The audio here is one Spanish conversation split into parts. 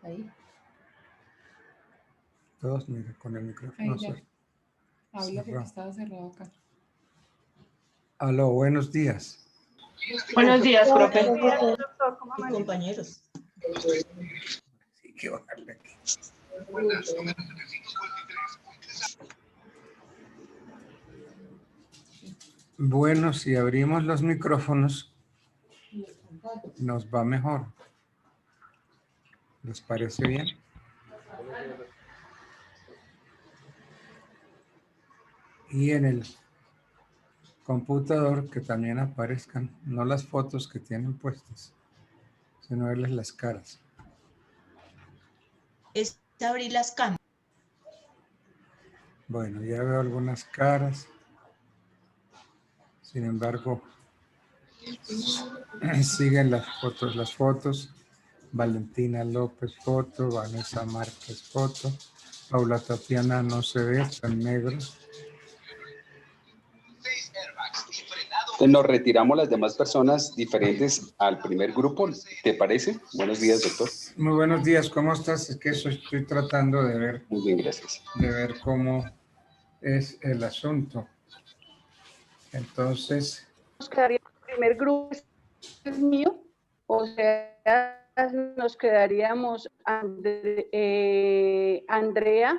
Ahí. Todos, mira, con el micrófono cerrado. Habla porque estaba cerrado acá. Aló, buenos días. Buenos días, profe. Buenos días, doctor. ¿Cómo amanece? Compañeros. Sí, que bajarle aquí. Bueno, si abrimos los micrófonos, nos va mejor. ¿Les parece bien? Y en el computador que también aparezcan, no las fotos que tienen puestas, sino verles las caras. Es abrir las cámaras. Bueno, ya veo algunas caras. Sin embargo, siguen las fotos. Valentina López, foto. Vanessa Márquez, foto. Paula Tatiana no se ve, está en negro. Nos retiramos las demás personas diferentes al primer grupo, ¿te parece? Buenos días, doctor. Muy buenos días, ¿cómo estás? Es que estoy tratando de ver. Muy bien, gracias. De ver cómo es el asunto. Entonces. Nos quedaría el primer grupo, es mío, o sea, nos quedaríamos Andrea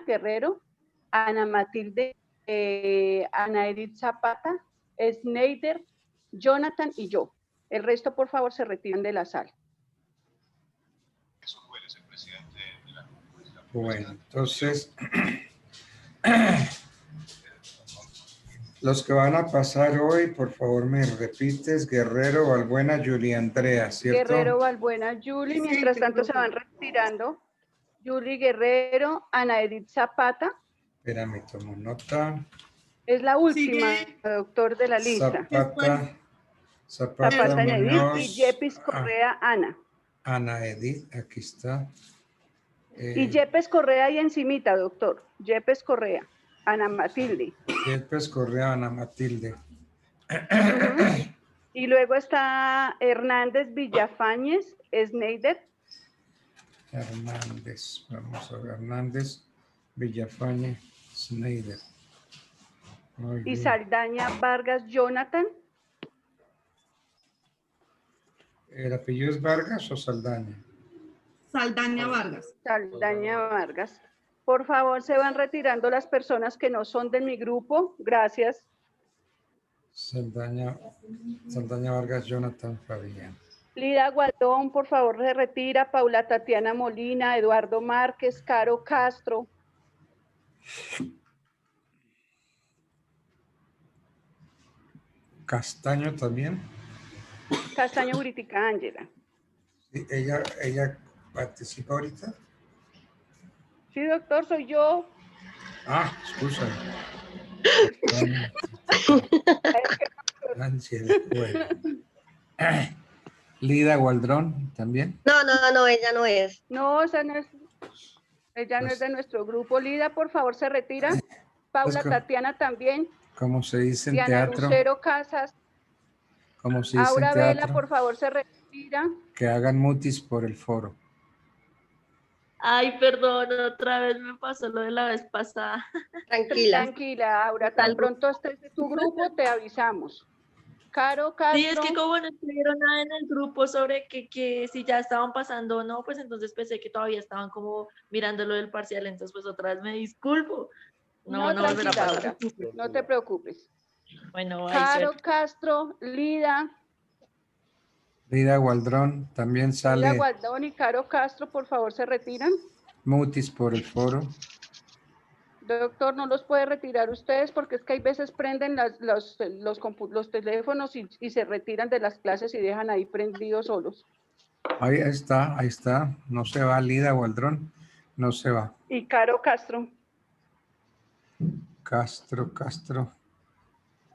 Guerrero, Ana Matilde, Ana Edith Zapata, Sneider, Jonathan y yo. El resto, por favor, se retiran de la sala. Bueno, entonces, los que van a pasar hoy, por favor, me repites: Guerrero, Balbuena, Julia Andrea, ¿cierto? Guerrero, Balbuena, Julie, mientras tanto se van retirando. Julie Guerrero, Ana Edith Zapata. Espérame, tomo nota. Es la última, doctor, de la lista. Zapata Muñoz, Edith y Yepis Correa, Ana. Ana Edith, aquí está. Y Yepes Correa ahí encimita, doctor. Yepes Correa, Ana Matilde. Yepes Correa, Ana Matilde. Y luego está Hernández Villafañez, Sneider. Hernández, vamos a ver, Hernández Villafañez, Sneider. Muy bien. Y Saldaña Vargas, Jonathan. ¿El apellido es Vargas o Saldaña? Saldaña Vargas. Saldaña Vargas. Por favor, se van retirando las personas que no son de mi grupo. Gracias. Saldaña Vargas, Jonathan Fabián. Lida Gualdón, por favor, se retira. Paula Tatiana Molina, Eduardo Márquez, Caro Castro. Castaño también. Castaño Buritica Ángela. Sí, ella participa ahorita. Sí, doctor, soy yo. Ah, excusa. Bueno. Lida Gualdrón también. No, ella no es. No, ella no es de nuestro grupo. Lida, por favor, se retira. Paula Tatiana también. ¿Cómo se dice en Diana teatro? Lucero Casas. ¿Cómo se dice Aura en teatro? Vela, por favor, se retira. Que hagan mutis por el foro. Ay, perdón, otra vez me pasó lo de la vez pasada. Tranquila, Aura. Tan pronto estés de tu grupo, te avisamos. Caro Castro. Sí, es que como no escribieron nada en el grupo sobre que si ya estaban pasando o no, pues entonces pensé que todavía estaban como mirando lo del parcial, entonces pues otra vez me disculpo. No volverá a pasar. No te preocupes. Bueno, Caro Castro, Lida Gualdrón también sale. Lida Gualdón y Caro Castro, por favor, se retiran. Mutis por el foro. Doctor, no los puede retirar ustedes porque es que hay veces prenden los teléfonos y se retiran de las clases y dejan ahí prendidos solos. Ahí está. No se va Lida Gualdrón. No se va. Y Caro Castro.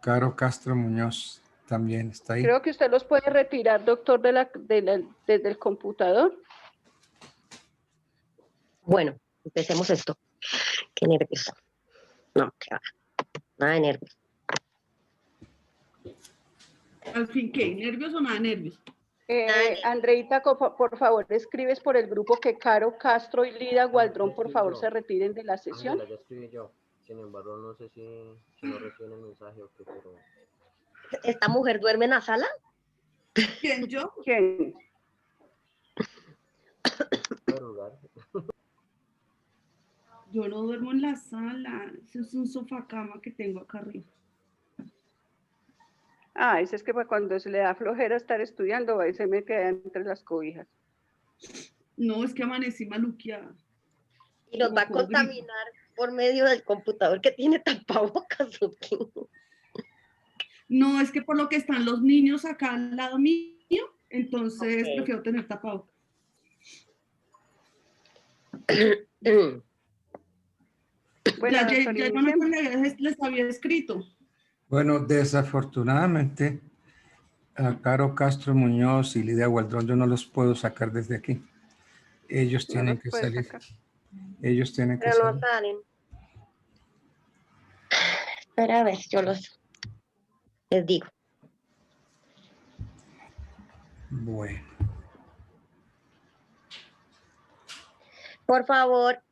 Caro Castro Muñoz también está ahí. Creo que usted los puede retirar, doctor, desde el computador. Bueno, empecemos esto. Qué nervios. No, nada de nervios. Al fin, ¿qué? ¿Nervios o nada de nervios? Andreita, por favor, escribes por el grupo que Caro Castro y Lida Gualdrón, por favor, se retiren de la sesión. Ya escribí yo. Sin embargo, no sé si no reciben el mensaje o qué, pero... ¿Esta mujer duerme en la sala? ¿Quién, yo? ¿Quién? Yo no duermo en la sala. Eso es un sofá cama que tengo acá arriba. Ah, ese es que cuando se le da flojera estar estudiando, ahí se me queda entre las cobijas. No, es que amanecí maluqueada. Y nos va a contaminar por medio del computador que tiene tapabocas, ¿o qué? No, es que por lo que están los niños acá al lado mío, entonces prefiero tener tapabocas. Bueno, ya yo no les había escrito. Bueno, desafortunadamente, a Caro Castro Muñoz y Lidia Gualdrón yo no los puedo sacar desde aquí. Ellos tienen que salir. Sacar. Ellos tienen que Pero salir. no salen. Espera a ver, yo les digo. Bueno. Por favor,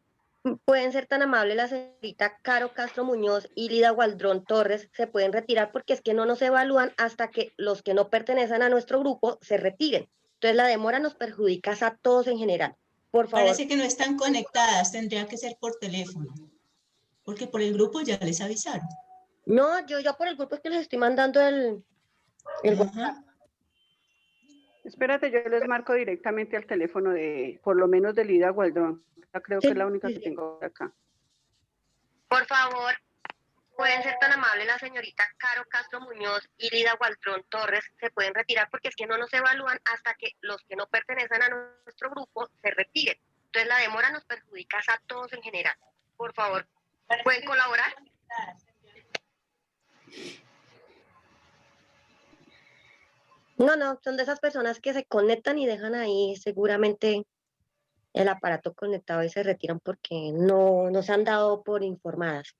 pueden ser tan amables la señorita Caro Castro Muñoz y Lida Gualdrón Torres se pueden retirar porque es que no nos evalúan hasta que los que no pertenecen a nuestro grupo se retiren. Entonces la demora nos perjudica a todos en general. Por favor. Parece que no están conectadas, tendría que ser por teléfono, porque por el grupo ya les avisaron. No, yo por el grupo es que les estoy mandando el WhatsApp. Espérate, yo les marco directamente al teléfono de, por lo menos de Lida Gualdrón. Ya creo que es la única que tengo acá. Por favor, pueden ser tan amables la señorita Caro Castro Muñoz y Lida Gualdrón Torres se pueden retirar porque es que no nos evalúan hasta que los que no pertenecen a nuestro grupo se retiren. Entonces la demora nos perjudica a todos en general. Por favor, ¿pueden colaborar? No, son de esas personas que se conectan y dejan ahí seguramente el aparato conectado y se retiran porque no se han dado por informadas,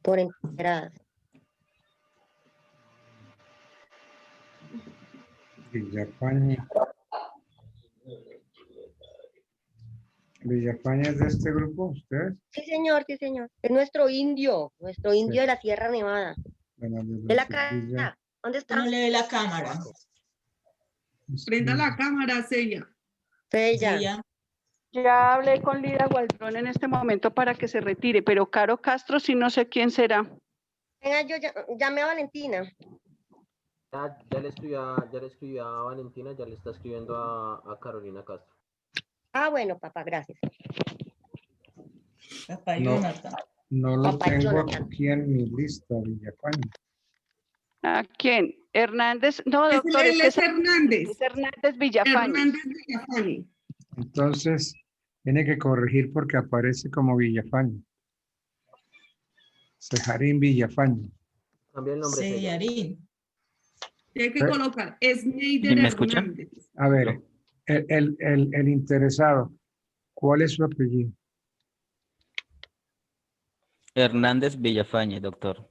por enteradas. Villafañe. ¿Villafañe es de este grupo, ustedes? Sí, señor. Es nuestro indio de la Sierra Nevada. Bueno, De la cara. ¿Dónde está? No le ve la cámara. Prenda la cámara, Sella. Sella. Ya hablé con Lida Gualdrón en este momento para que se retire, pero Caro Castro sí no sé quién será. Venga, yo llamé a Valentina. Ya le escribí a Valentina, ya le está escribiendo a Carolina Castro. Ah, bueno, papá, gracias. Papá No. Jonathan. No lo Papá tengo Jonathan. aquí en mi lista, Villafañe. ¿A quién? Hernández. No, doctor, Él es Hernández. es Hernández Villafañe. Hernández Villafañe. Entonces, tiene que corregir porque aparece como Villafañe. Cejarín Villafañe. Cambia el nombre. Sellarín. Tiene que colocar Sneider ¿Me escucha? Hernández. A ver, el interesado, ¿cuál es su apellido? Hernández Villafañe, doctor.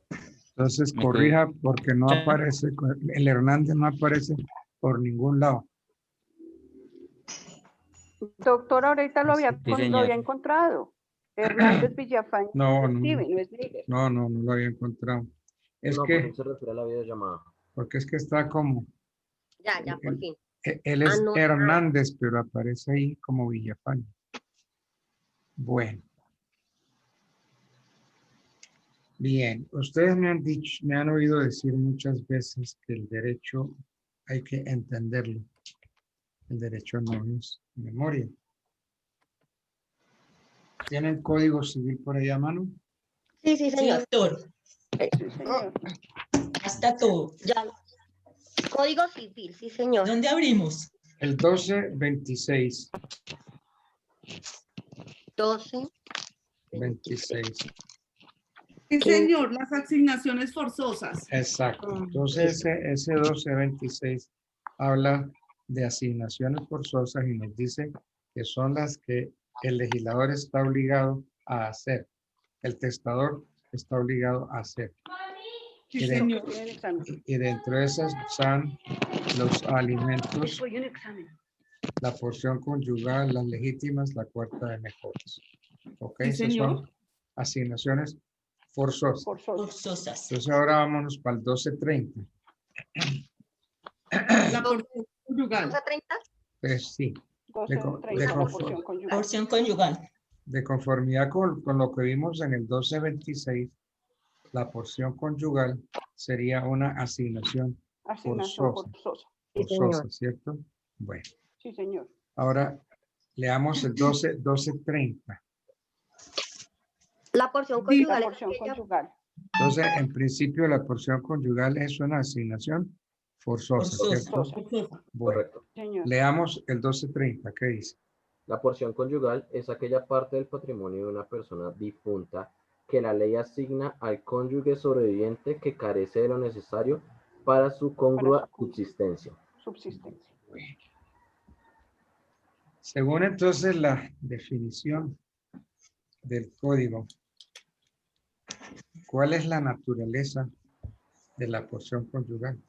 Entonces, Me corrija porque no aparece, el Hernández no aparece por ningún lado. Doctor, ahorita lo había señor. encontrado. Hernández Villafañe. No, no, Steven, no es Miguel. no lo había encontrado. Es No, que, pues se refiere a la videollamada. porque es que está como, Ya, por fin. él es no, Hernández, pero aparece ahí como Villafañe. Bueno. Bien, ustedes me han oído decir muchas veces que el derecho hay que entenderlo. El derecho no es memoria. ¿Tienen código civil por ahí a mano? Sí, Sí, señor. doctor. Sí, señor. Hasta todo. Ya. Código civil, sí, señor. ¿Dónde abrimos? El 1226. 12. 26. Sí, señor, las asignaciones forzosas. Exacto. Entonces ese 1226 habla de asignaciones forzosas y nos dice que son las que el legislador está obligado a hacer. El testador está obligado a hacer. Sí, Y señor. y dentro de esas están los alimentos, Fue un examen. la porción conyugal, las legítimas, la cuarta de mejoras. Ok, Sí, esas señor. son asignaciones forzosas. Forzosas. Entonces ahora vámonos para el 1230. La porción conyugal. 12:30. Pues sí, 12:30 la porción conyugal. Porción conyugal. de conformidad con lo que vimos en el 1226, la porción conyugal sería una asignación Asignación forzosa. forzosa. Forzosa, ¿cierto? Bueno, Sí, señor. ahora leamos el 1230. La porción Sí, conyugal La es porción aquella- conyugal. Entonces, en principio, la porción conyugal es una asignación forzosa, Forzosa. ¿cierto? Forzosa. Bueno, Correcto. Señor. leamos el 1230. ¿Qué dice? La porción conyugal es aquella parte del patrimonio de una persona difunta que la ley asigna al cónyuge sobreviviente que carece de lo necesario para su congrua subsistencia. Subsistencia. Según entonces la definición del código, ¿cuál es la naturaleza de la porción conyugal?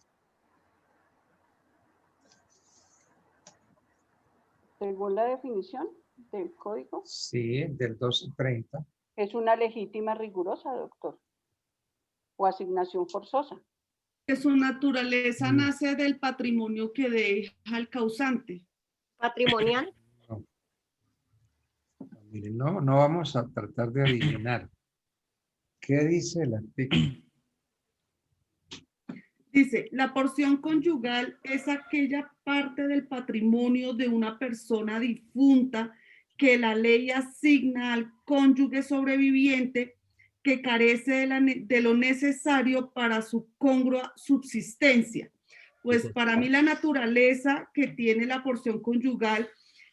Según la definición del código, Sí, del 1230. es una legítima rigurosa, doctor. O asignación forzosa. Que su naturaleza Mm. nace del patrimonio que deja el causante. patrimonial. No. Miren, no vamos a tratar de adivinar. ¿Qué dice el artículo? Dice, la porción conyugal es aquella parte del patrimonio de una persona difunta que la ley asigna al cónyuge sobreviviente que carece de lo necesario para su congrua subsistencia. Pues para mí la naturaleza que tiene la porción conyugal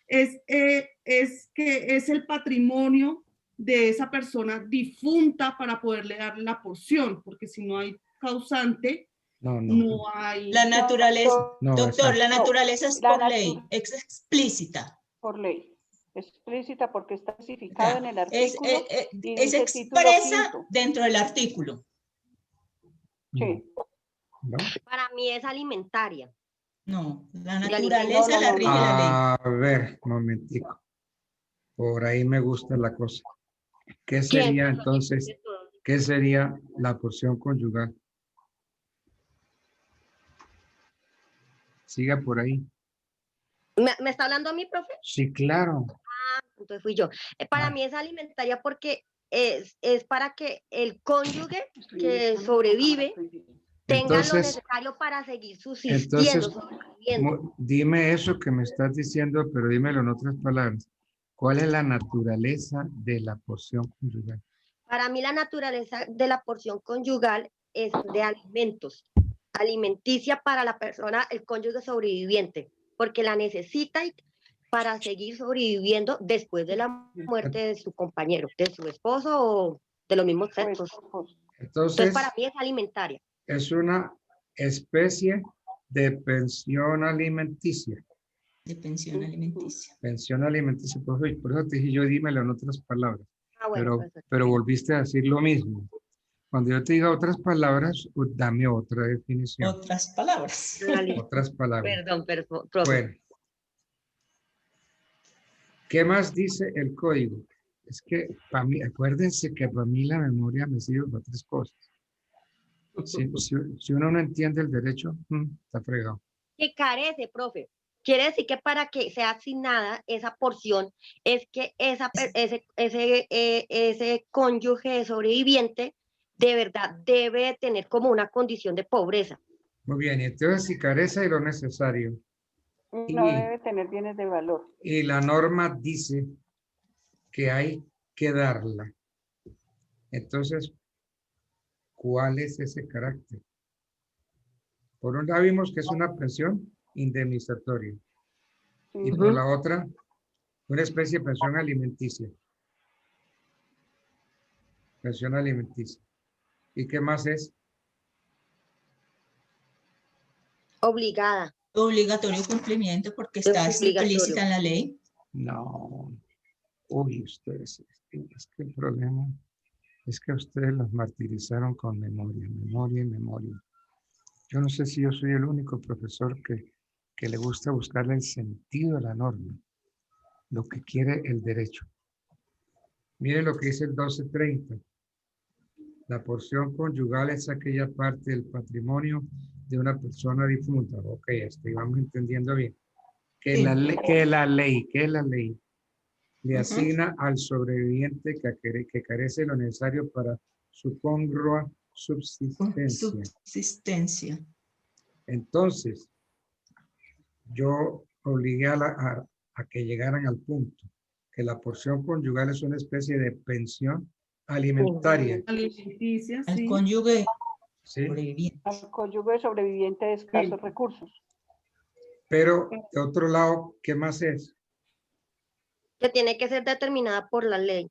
es que es el patrimonio de esa persona difunta para poderle dar la porción, porque si no hay causante, no hay. La naturaleza, No, doctor, la exacto. naturaleza es La por ley, es explícita. Por ley. Explícita porque está especificado en el Es, artículo. y es dice título expresa quinto. dentro del artículo. Sí. ¿No? Para mí es alimentaria. No, la Y naturaleza no, la no, rige la ley. A ver, momentico. Por ahí me gusta la cosa. ¿Qué sería entonces? ¿Qué sería la porción conyugal? Siga por ahí. ¿Me está hablando a mí, profe? Sí, claro. Entonces fui yo. Para Ah. mí es alimentaria porque es para que el cónyuge que sobrevive tenga lo Entonces- necesario para seguir subsistiendo, Entonces, sobreviviendo. dime eso que me estás diciendo, pero dímelo en otras palabras. ¿Cuál es la naturaleza de la porción conyugal? Para mí la naturaleza de la porción conyugal es de alimentos, alimenticia para la persona, el cónyuge sobreviviente, porque la necesita para seguir sobreviviendo después de la muerte de su compañero, de su esposo o de los mismos sexos. Entonces, Entonces, para mí es alimentaria. es una especie de pensión alimenticia. De pensión alimenticia. Pensión alimenticia, por eso te dije yo, dímelo en otras palabras. Bueno, Pero volviste a decir lo mismo. Cuando yo te diga otras palabras, dame otra definición. Otras palabras. Otras palabras. Perdón, profe. Bueno. ¿Qué más dice el código? Es que para mí, acuérdense que para mí la memoria me sirve para tres cosas. Si uno no entiende el derecho, está fregado. Que carece, profe. Quiere decir que para que sea asignada esa porción es que ese cónyuge sobreviviente de verdad debe tener como una condición de pobreza. Muy bien, y entonces si carece de lo necesario No debe tener bienes de valor. y la norma dice que hay que darla, entonces, ¿cuál es ese carácter? Por un lado vimos que es una pensión indemnizatoria y por la otra, una especie de pensión alimenticia. Pensión alimenticia. ¿Y qué más es? Obligada. Obligatorio cumplimiento porque está explícita en la ley. No. Uy, ustedes, es que el problema es que ustedes los martirizaron con memoria. Yo no sé si yo soy el único profesor que le gusta buscarle el sentido a la norma, lo que quiere el derecho. Miren lo que dice el 1230. La porción conyugal es aquella parte del patrimonio de una persona difunta. Ok, esto vamos entendiendo bien. Que Sí. la ley le asigna al sobreviviente que carece de lo necesario para su congrua subsistencia. Subsistencia. Entonces, yo obligué a que llegaran al punto que la porción conyugal es una especie de pensión alimentaria. Alimenticia, Al sí. cónyuge ¿Sí? sobreviviente. Al cónyuge sobreviviente de escasos Sí. recursos. Pero, de otro lado, ¿qué más es? Que tiene que ser determinada por la ley,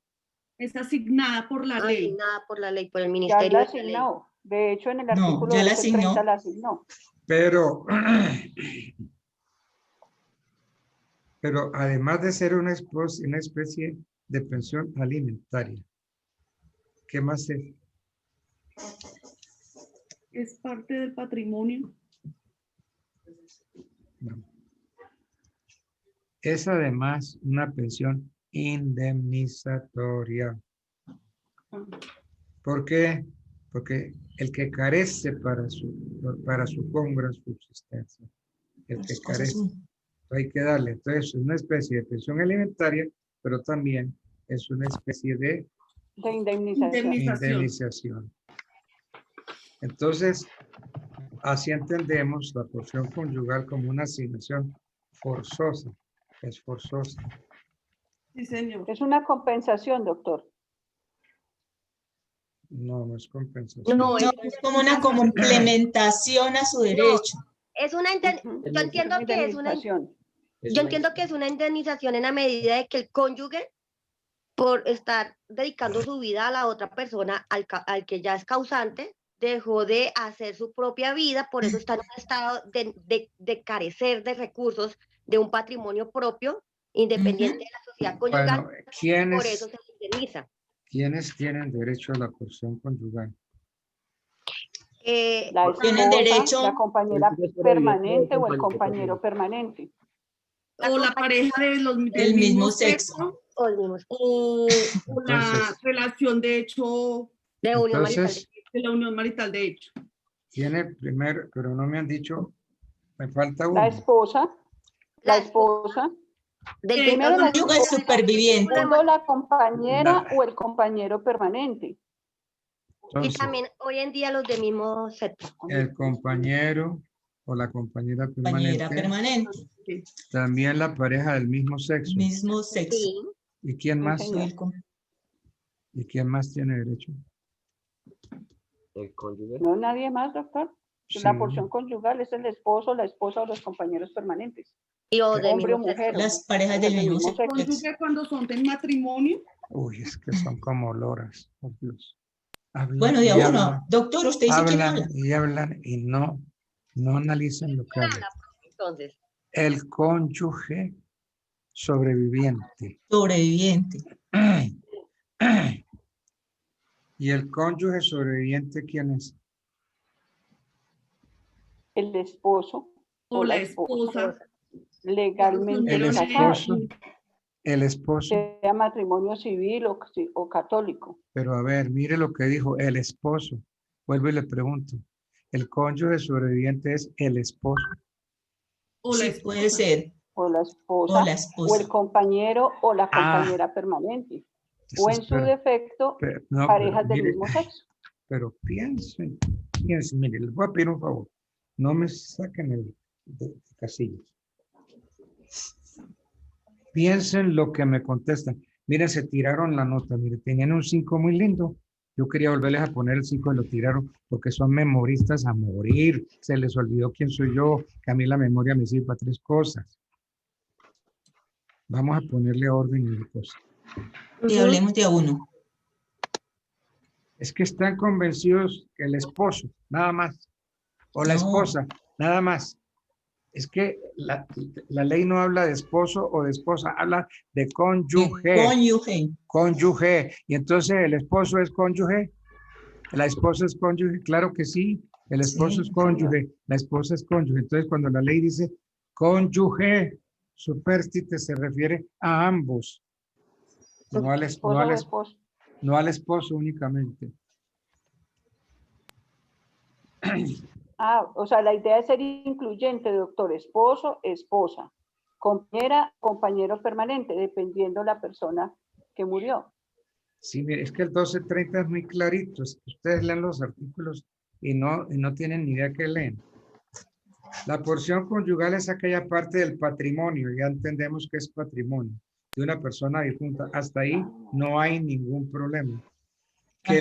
Es asignada por la ley. asignada por la ley, por el Ya Ministerio la de la Ley. asignó. De hecho, en el No, artículo ya la 1230 asignó. la asignó. Pero además de ser una especie de pensión alimentaria, ¿qué más es? Es parte del patrimonio. No. Es además una pensión indemnizatoria. ¿Por qué? Porque el que carece para su congrua subsistencia, el que carece, hay que darle. Entonces, es una especie de pensión alimentaria, pero también es una especie de De indemnización. indemnización. Entonces, así entendemos la porción conyugal como una asignación forzosa. Es forzosa. Sí, señor. Es una compensación, doctor. No, no es compensación. No, No, es como una complementación a su derecho. es una Ujú. yo entiendo que es una Indemnización. yo entiendo que es una indemnización en la medida de que el cónyuge, por estar dedicando su vida a la otra persona, al que ya es causante, dejó de hacer su propia vida, por eso está en un estado de carecer de recursos, de un patrimonio propio, independiente de la sociedad conyugal, Bueno, por eso se le indemniza. ¿quiénes tienen derecho a la porción conyugal? La Tienen esposa, derecho- la compañera Cónyuge sobreviviente permanente o o el compañero compañero permanente. O la pareja del Del mismo mismo sexo. sexo. O el mismo, O la Entonces- relación de hecho de unión marital. Entonces, de la unión marital de hecho. tiene primero, pero no me han dicho, me falta La uno. esposa, La la esposa, Del primero la Cónyuge esposa, superviviente. segundo la compañera La- o el compañero permanente. y Entonces, también hoy en día los de mismo sexo. el compañero o la compañera Compañera permanente, permanente. también la pareja del mismo sexo. Mismo sexo. Sí, ¿Y quién Sí, más? señor. ¿Y quién más tiene derecho? El cónyuge. No, nadie más, doctor. Sí. La porción conyugal es el esposo, la esposa o los compañeros permanentes. y o del Hombre o mismo sexo. mujer. Las parejas del mismo sexo. Cónyuge cuando son de matrimonio. Uy, es que son como loras, por Dios. Hablan Bueno, de y a uno. hablan, Doctor, usted dice quién habla. hablan y no analizan lo que ¿Quién hablan. habla, entonces? El cónyuge sobreviviente. Sobreviviente. ¿Y el cónyuge sobreviviente quién es? El esposo O la esposa. legalmente El Pero esposo. El esposo. sea matrimonio civil o católico. Pero a ver, mire lo que dijo el esposo. Vuelvo y le pregunto. El cónyuge sobreviviente es el esposo. O la Sí, esposa. puede ser. O la esposa O la o esposa. el compañero o la Ah. compañera permanente. O en su Espera, defecto, no, parejas pero del mire, mismo sexo. pero piensen, mire, les voy a pedir un favor. No me saquen de casillas. Piensen lo que me contestan. Miren, se tiraron la nota. Mire, tenían un 5 muy lindo. Yo quería volverles a poner el 5 y lo tiraron porque son memoristas a morir. Se les olvidó quién soy yo, que a mí la memoria me sirve para 3 cosas. Vamos a ponerle orden y cosas. Y hablemos de a uno. Es que están convencidos que el esposo, nada más, o la No. esposa, nada más. Es que la ley no habla de esposo o de esposa, habla de cónyuge. Cónyuge. Cónyuge. Y entonces el esposo es cónyuge, la esposa es cónyuge, claro que sí. El esposo Sí, es cónyuge, la esposa es cónyuge. Entonces, cuando la ley dice cónyuge supérstite, se refiere a ambos. No al, Esposo o esposo. no al esposo únicamente. Ah, o sea, la idea es ser incluyente, doctor. Esposo, esposa. Compañera, compañero permanente, dependiendo la persona que murió. Sí, mire, es que el 1230 es muy clarito. Es que ustedes leen los artículos y no tienen ni idea que leen. La porción conyugal es aquella parte del patrimonio, ya entendemos que es patrimonio de una persona difunta. Hasta ahí no hay ningún problema. Que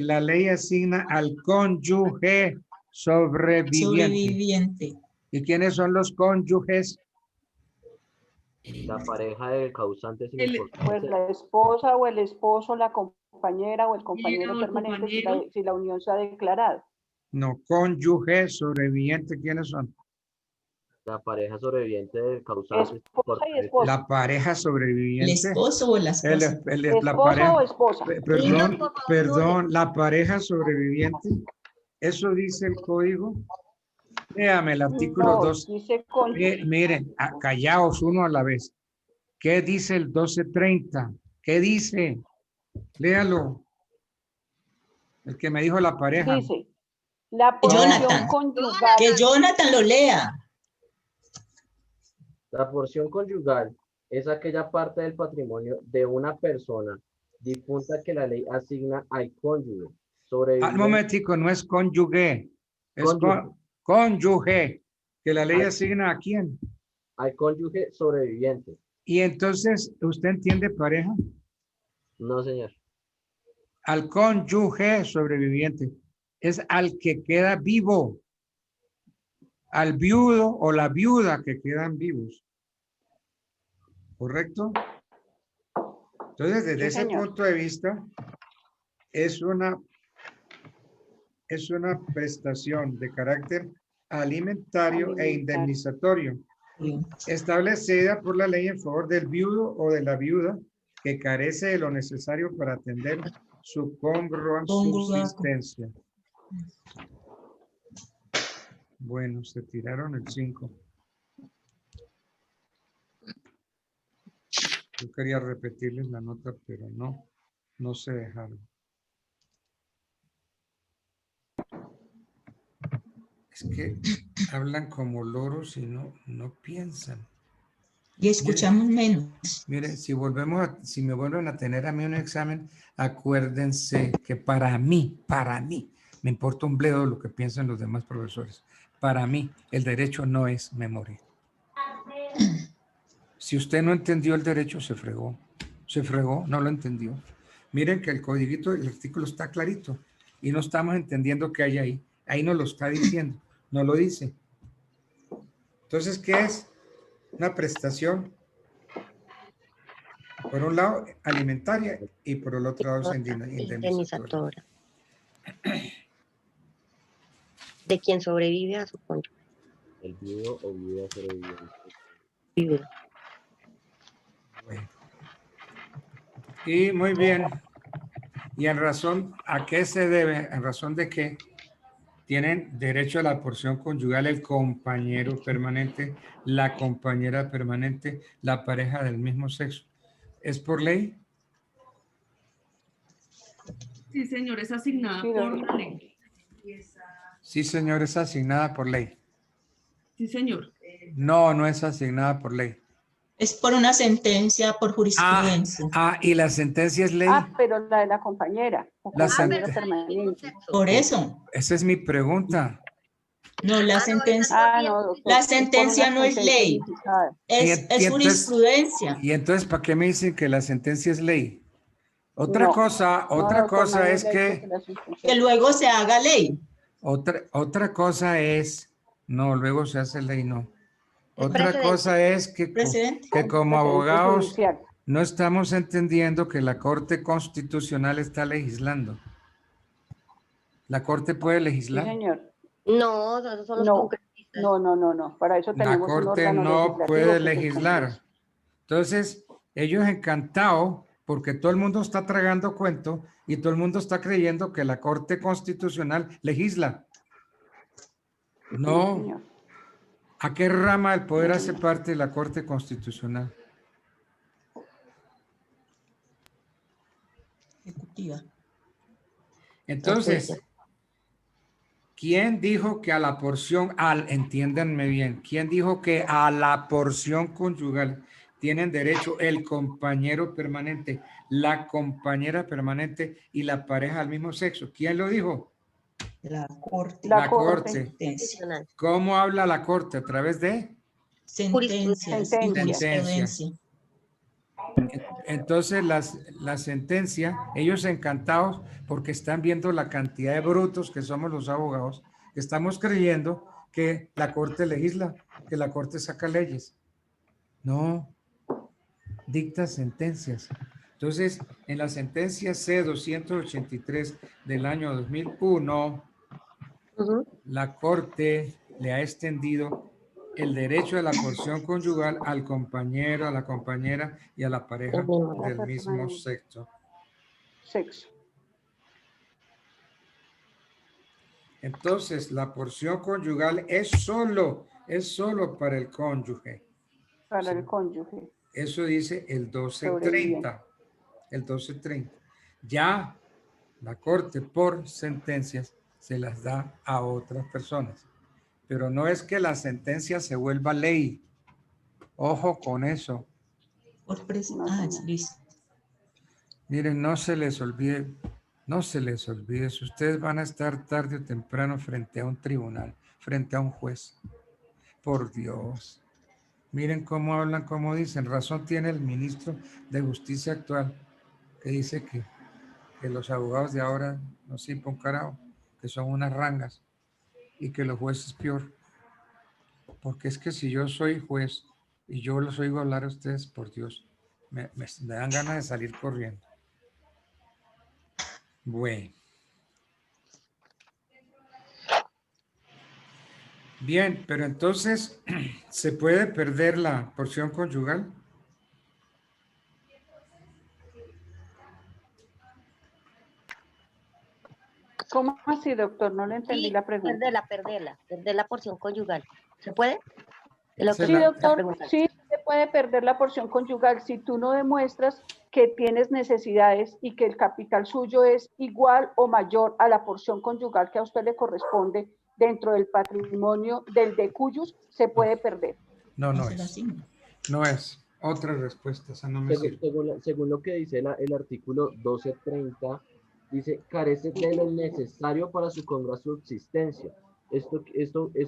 la ley asigna al cónyuge sobreviviente. ¿Y quiénes son los cónyuges? La pareja del causante sin El- importancia. Pues la esposa o el esposo, la compañera o el compañero o el permanente, compañero. si la unión se ha declarado. No, cónyuge sobreviviente, ¿quiénes son? La pareja sobreviviente del causante. Esposa y esposo. La pareja ¿El sobreviviente. esposo o la esposa? La Esposo pareja, o esposa. perdón, la pareja sobreviviente. Eso dice el código. Véame el artículo No, 2. dice cónyuge. Miren, callaos uno a la vez. ¿Qué dice el 1230? ¿Qué dice? Léalo. El que me dijo la pareja. Dice, la porción Jonathan. conyugal. Que Jonathan lo lea. La porción conyugal es aquella parte del patrimonio de una persona difunta que la ley asigna al cónyuge Al sobreviviente. momentico, no es cónyuge. Es Cónyuge. cónyuge. Que la ley Al- asigna a quién. Al cónyuge sobreviviente. Y entonces, ¿usted entiende pareja? No, señor. Al cónyuge sobreviviente. Es al que queda vivo. Al viudo o la viuda que quedan vivos. ¿Correcto? Entonces, desde Sí, ese señor. punto de vista, es una prestación de carácter alimentario e indemnizatorio, establecida por la ley en favor del viudo o de la viuda que carece de lo necesario para atender su congrua subsistencia. Bueno, se tiraron el 5. Yo quería repetirles la nota, pero no se dejaron. Es que hablan como loros y no piensan. Y escuchamos menos. Mire, si me vuelven a tener a mí un examen, acuérdense que para mí, me importa un bledo lo que piensan los demás profesores. Para mí, el derecho no es memoria. Si usted no entendió el derecho, se fregó, no lo entendió. Miren que el codiguito, el artículo está clarito y no estamos entendiendo qué hay ahí. Ahí nos lo está diciendo, no lo dice. Entonces, ¿qué es? Una prestación, por un lado, alimentaria y por el otro lado, indemnizatoria. De quien sobrevive a su cónyuge. El viudo o viuda sobreviviente. Viudo. Bueno. Y muy bien. ¿Y en razón a qué se debe? En razón de que tienen derecho a la porción conyugal el compañero permanente, la compañera permanente, la pareja del mismo sexo. ¿Es por ley? Sí, señor, es asignada Sí, por doctor. la ley. Sí, señor, es asignada por ley. Sí, señor. No es asignada por ley. Es por una sentencia, por jurisprudencia. Y la sentencia es ley. Pero la de la compañera. o La compañera sen- permanente. Por eso. Esa es mi pregunta. No, la sentencia. No, doctor, La es por sentencia una no es sentencia ley. unificada. Es entonces- jurisprudencia. Y entonces, ¿para qué me dicen que la sentencia es ley? Otra No, cosa doctor, no hay es ley que la sentencia. Que luego se haga ley. otra cosa es, no, luego se hace ley, no. Es Otra precedente. cosa es que Precedente. como Precedente abogados judicial. no estamos entendiendo que la Corte Constitucional está legislando. La Corte puede Sí, legislar. señor. No, esos son los No, congresistas. no. Para eso La tenemos un Corte órgano no legislativo puede que es el legislar. Congreso. Entonces, ellos encantados porque todo el mundo está tragando cuento y todo el mundo está creyendo que la Corte Constitucional legisla. No. señor. ¿A qué rama del poder hace parte de la Corte Constitucional? Ejecutiva. Entonces, ¿quién dijo que a la porción, entiéndanme bien, quién dijo que a la porción conyugal tienen derecho el compañero permanente, la compañera permanente y la pareja del mismo sexo? ¿Quién lo dijo? La Corte. La Corte. Constitucional. ¿Cómo habla la Corte? ¿A través de? Sentencias y Sentencia. jurisprudencia. Entonces, la sentencia, ellos encantados porque están viendo la cantidad de brutos que somos los abogados, que estamos creyendo que la Corte legisla, que la Corte saca leyes. No, dicta sentencias. Entonces, en la sentencia C-283 del año 2001, la Corte le ha extendido el derecho de la porción conyugal al compañero, a la compañera y a la pareja del mismo sexo. Entonces, la porción conyugal es solo para el cónyuge. Para el cónyuge. Eso dice el 1230. El 1230. Ya la Corte por sentencias se las da a otras personas. Pero no es que la sentencia se vuelva ley. Ojo con eso. Miren, no se les olvide, si ustedes van a estar tarde o temprano frente a un tribunal, frente a un juez. Por Dios. Miren cómo hablan, cómo dicen. Razón tiene el ministro de Justicia actual, que dice que los abogados de ahora no sirven un carajo, que son unas rangas y que los jueces peor. Porque es que si yo soy juez y yo los oigo hablar a ustedes, por Dios, me dan ganas de salir corriendo. Bueno. Bien, pero entonces, ¿se puede perder la porción conyugal? ¿Cómo así, doctor? No le entendí la pregunta. Perder la porción conyugal. ¿Se puede? Sí, doctor, sí se puede perder la porción conyugal si tú no demuestras que tienes necesidades y que el capital suyo es igual o mayor a la porción conyugal que a usted le corresponde dentro del patrimonio del de cuyos se puede perder. No, no es. No es. Otra respuesta, esa no me sirve. Según lo que dice el artículo 1230, dice, carece de lo necesario para su congrua subsistencia. Esto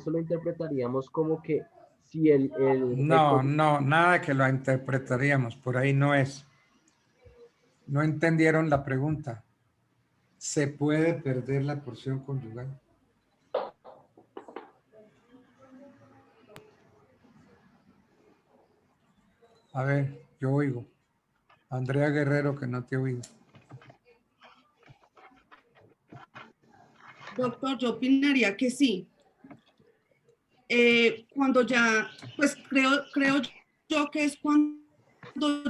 lo interpretaríamos como que si No, nada que lo interpretaríamos, por ahí no es. No entendieron la pregunta. ¿Se puede perder la porción conyugal? A ver, yo oigo. Andrea Guerrero, que no te he oído. Doctor, yo opinaría que sí. Cuando ya, pues creo yo que es cuando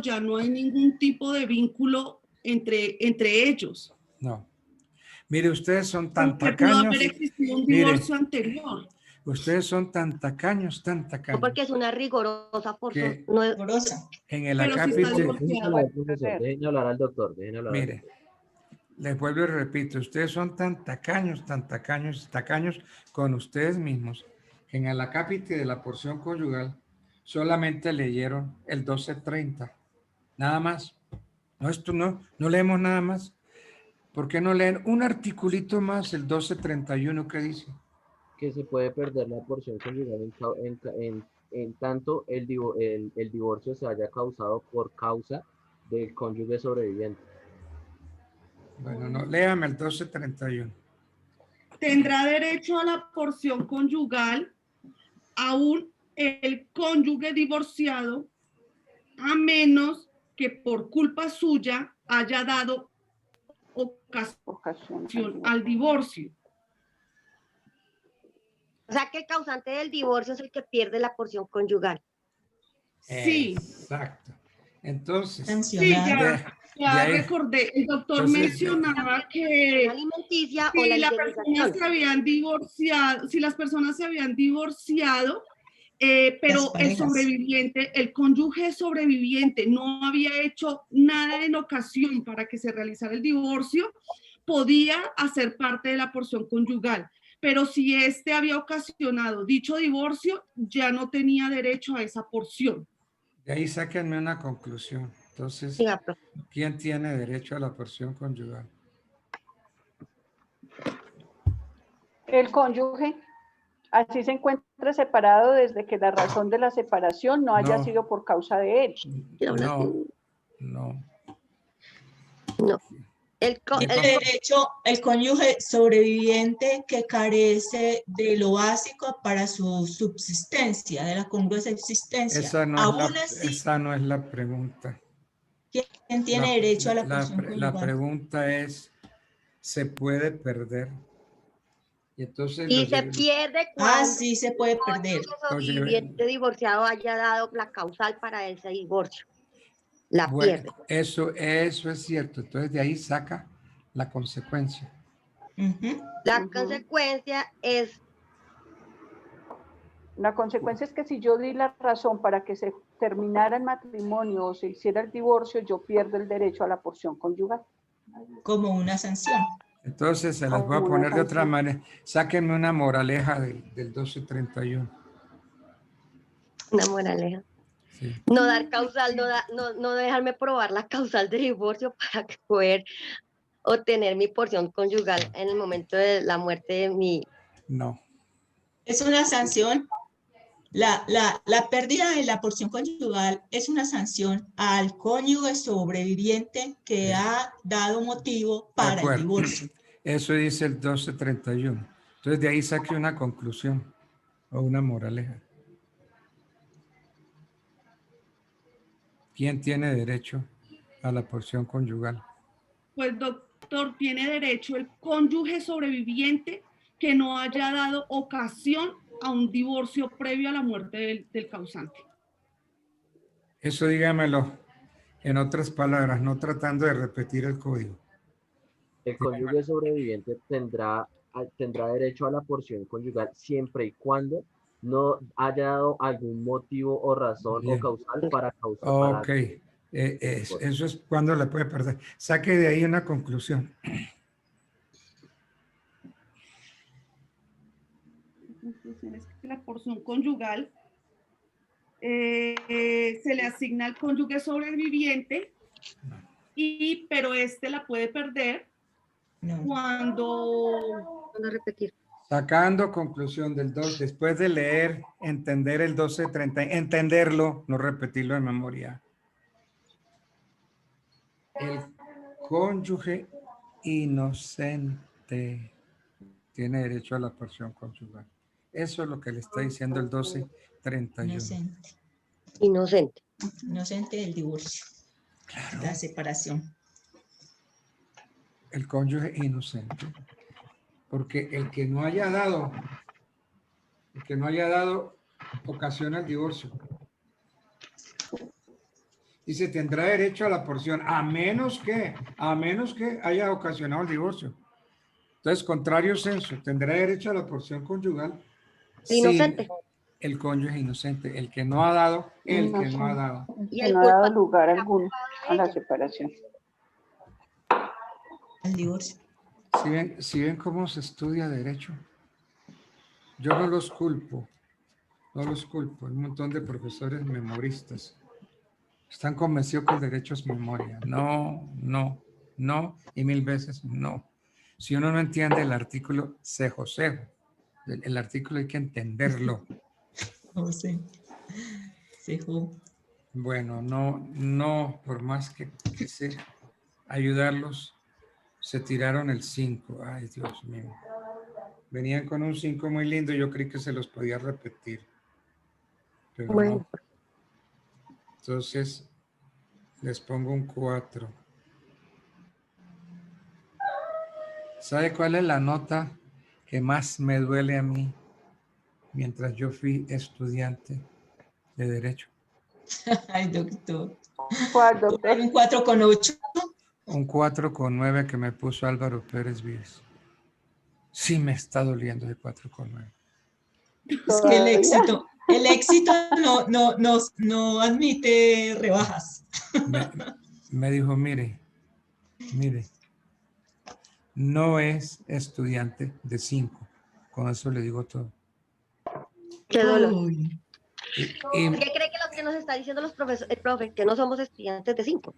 ya no hay ningún tipo de vínculo entre ellos. No. Mire, ustedes son tan Porque pudo tacaños. haber existido un divorcio anterior. Ustedes son tan tacaños, tan tacaños. Porque es una rigorosa porción. En el Pero acápite. Déjenme hablar al doctor. Mire, les vuelvo y repito, ustedes son tan tacaños con ustedes mismos, que en el acápite de la porción conyugal solamente leyeron el 1230. Nada más. No leemos nada más. ¿Por qué no leen un articulito más, el 1231, que dice? Que se puede perder la porción conyugal en tanto el divorcio se haya causado por causa del cónyuge sobreviviente. Bueno, no, léame el 1231. Tendrá derecho a la porción conyugal aún el cónyuge divorciado, a menos que por culpa suya haya dado ocasión al divorcio. O sea que el causante del divorcio es el que pierde la porción conyugal. Sí. Exacto. Entonces, Sí, Sancionar. ya recordé. El doctor mencionaba que alimenticia o si la las personas se habían divorciado, si las personas se habían divorciado, pero el parejas. sobreviviente, el cónyuge sobreviviente no había hecho nada en ocasión para que se realizara el divorcio, podía hacer parte de la porción conyugal. Pero si éste había ocasionado dicho divorcio, ya no tenía derecho a esa porción. de ahí sáquenme una conclusión. Entonces, Siga, profe. ¿quién tiene derecho a la porción conyugal? El cónyuge, así se encuentra separado desde que la razón de la separación no haya No. sido por causa de él. No. Tiene derecho el cónyuge sobreviviente que carece de lo básico para su subsistencia, de la congruencia de subsistencia. Esa no, Aún así, esa no es la pregunta. ¿quién tiene derecho a la porción La conyugal? pregunta es, ¿se puede perder? Y entonces Y se pierde cuando sí se puede perder. el sobreviviente divorciado haya dado la causal para ese divorcio. La pierde. Eso es cierto. Entonces de ahí saca la consecuencia. La consecuencia es... La consecuencia es que si yo di la razón para que se terminara el matrimonio o se hiciera el divorcio, yo pierdo el derecho a la porción conyugal. Como una sanción. Entonces se las voy a poner de otra manera. Sáquenme una moraleja del 1231. Una moraleja. Sí. No dar causal, no dejarme probar la causal de divorcio para poder obtener mi porción conyugal en el momento de la muerte de mi... No. Es una sanción. La pérdida de la porción conyugal es una sanción al cónyuge sobreviviente que ha dado motivo para el divorcio. Eso dice el 1231. Entonces de ahí saque una conclusión o una moraleja. ¿Quién tiene derecho a la porción conyugal? Pues doctor, tiene derecho el cónyuge sobreviviente que no haya dado ocasión a un divorcio previo a la muerte del causante. Eso dígamelo en otras palabras, no tratando de repetir el código. El cónyuge sobreviviente tendrá derecho a la porción conyugal siempre y cuando no haya dado algún motivo o razón Bien. o causal para causar. Ok, eso es cuando le puede perder. Saque de ahí una conclusión. Es que la porción conyugal se le asigna al cónyuge sobreviviente, pero este la puede perder cuando... repetir. Sacando conclusión del 2, después de leer, entender el 1230, entenderlo, no repetirlo de memoria. El cónyuge inocente tiene derecho a la porción conyugal. Eso es lo que le está diciendo el 1231. Inocente. Inocente del divorcio. Claro. La separación. El cónyuge inocente. Porque el que no haya dado ocasiona el divorcio. Dice, tendrá derecho a la porción, a menos que haya ocasionado el divorcio. Entonces, contrario censo, tendrá derecho a la porción conyugal. Inocente. El cónyuge inocente, el que no ha dado, Y no ha dado dado lugar alguno a la separación. Al divorcio. ¿Sí ven cómo se estudia derecho? Yo no los culpo. Hay un montón de profesores memoristas. Están convencidos que el derecho es memoria. No, y 1000 veces no. Si uno no entiende el artículo, se josejo. El artículo hay que entenderlo. Bueno, no, por más que quise ayudarlos, se tiraron el 5. Ay, Dios mío. Venían con un 5 muy lindo, yo creí que se los podía repetir. Pero no. Entonces, les pongo un 4. ¿Sabe cuál es la nota que más me duele a mí mientras yo fui estudiante de Derecho? Ay, doctor. ¿Cuál, doctor? Un 4,8. Un 4,9 que me puso Álvaro Pérez Víez. Sí me está doliendo de 4,9. Es que el éxito no admite rebajas. Me dijo, mire, no es estudiante de 5. Con eso le digo todo. Qué dolor. Uy. ¿Por qué cree que lo que nos está diciendo los el profe, que no somos estudiantes de 5?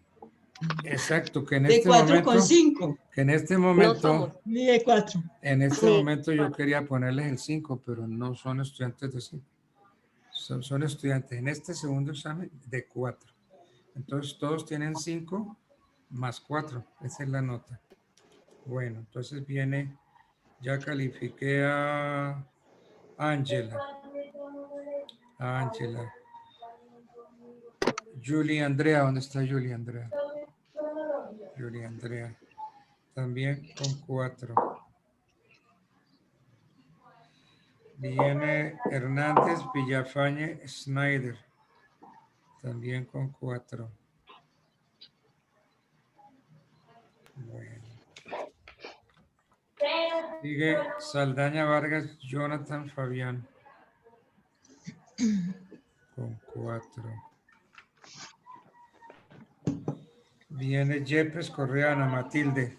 Exacto, que en De este 4,5. que en este No momento, somos. Ni de 4. en este Ni- momento yo quería ponerles el 5, pero no son estudiantes de 5. Son estudiantes en este segundo examen de 4. Entonces todos tienen 5 más 4. Esa es la nota. Bueno, entonces viene, ya califiqué a Ángela. Julie Andrea, ¿dónde está Julie Andrea? Julie Andrea. También con 4. Viene Hernández Villafañe Snyder. También con 4. Bueno. Sigue Saldaña Vargas Jonathan Fabián. Con 4. Viene Yepes Correa Ana Matilde.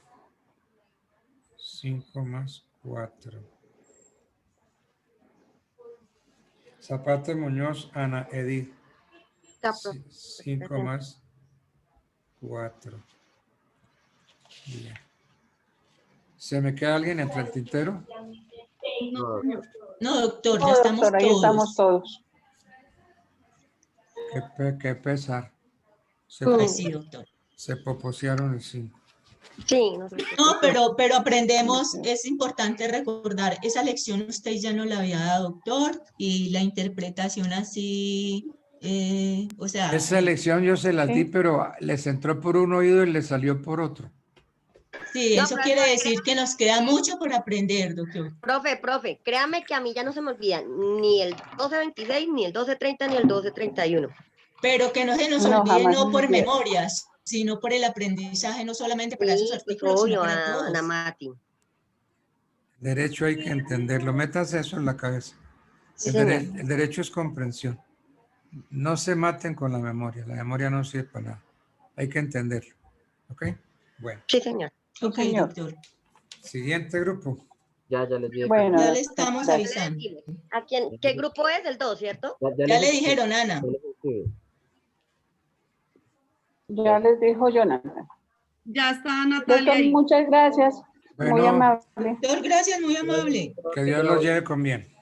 5 más 4. Zapata Muñoz Ana Edith. 5 más 4. Bien. ¿Se me queda alguien entre el tintero? No, doctor, No, ya estamos doctor, ahí todos. estamos todos. Qué pesar. Sí, doctor. Se poposearon el 5. Sí, No, pero aprendemos, es importante recordar, esa lección usted ya no la había dado, doctor, y la interpretación así, o sea... Esa lección yo se las di, pero les entró por un oído y les salió por otro. Sí, No, eso pero quiere además, decir que nos queda mucho por aprender, doctor. Profe, créame que a mí ya no se me olvida ni el 1226, ni el 1230, ni el 1231. Pero que no se nos No, olvide, jamás no se por nos olvida. memorias, sino por el aprendizaje, no solamente para esos Sí, pues artículos, sino obvio, para todos. Ana Mati. Derecho hay que entenderlo. Métase eso en la cabeza. Sí, señor. El derecho es comprensión. No se maten con la memoria. La memoria no sirve para nada. Hay que entenderlo. ¿Ok? Bueno. Sí, señor. Ok, señor. doctor. Siguiente grupo. Ya les dije. Bueno, Ya le estamos gracias. avisando. ¿A quién? ¿Qué grupo es? El 2, ¿cierto? Ya le dijeron, Ana. Ya les dijo Jonathan. Ya está Natalia Doctor, ahí. muchas gracias. Muy Bueno, amable. Doctor, gracias, muy amable. que Dios los lleve con bien.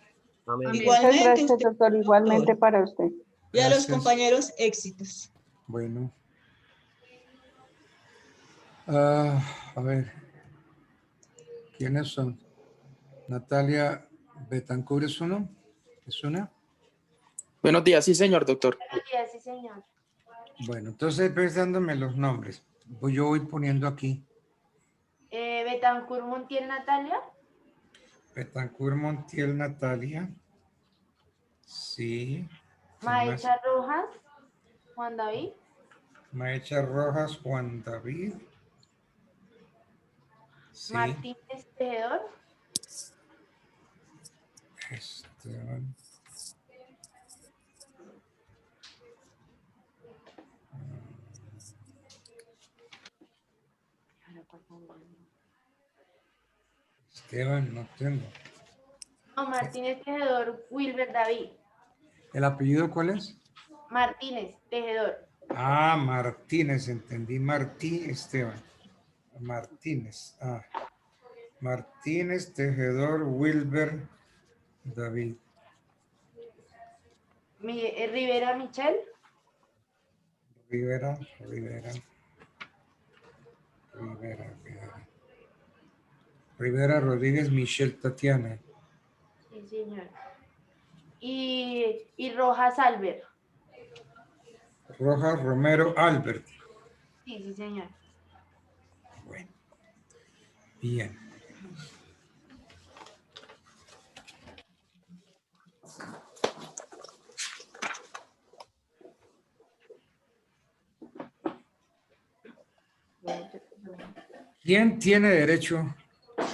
Amén. Muchas Igualmente, gracias, usted, doctor. Igualmente para usted. y a los Gracias. compañeros, éxitos. Bueno. A ver. ¿Quiénes son? Natalia Betancourt es uno. ¿Es una? Buenos días, sí, señor doctor. Buenos días, sí, señor. Bueno, entonces ves dándome los nombres. Yo voy poniendo aquí. Betancourt Montiel Natalia. Betancourt Montiel Natalia. Sí. ¿Quién más? Maecha Rojas, Juan David. Maecha Rojas, Juan David. Sí. Martínez Tejedor. Esteban. Esteban, no tengo. No, Martínez Tejedor, Wilber David. ¿El apellido cuál es? Martínez Tejedor. Ah, Martínez, entendí. Martí Esteban. Martínez. Martínez, Tejedor, Wilber, David. Rivera Michel. Rivera. Rivera Rodríguez, Michelle Tatiana. Sí, señor. Y Rojas Albert. Rojas Romero Albert. Sí, sí, señor. Bueno. Bien. ¿Quién tiene derecho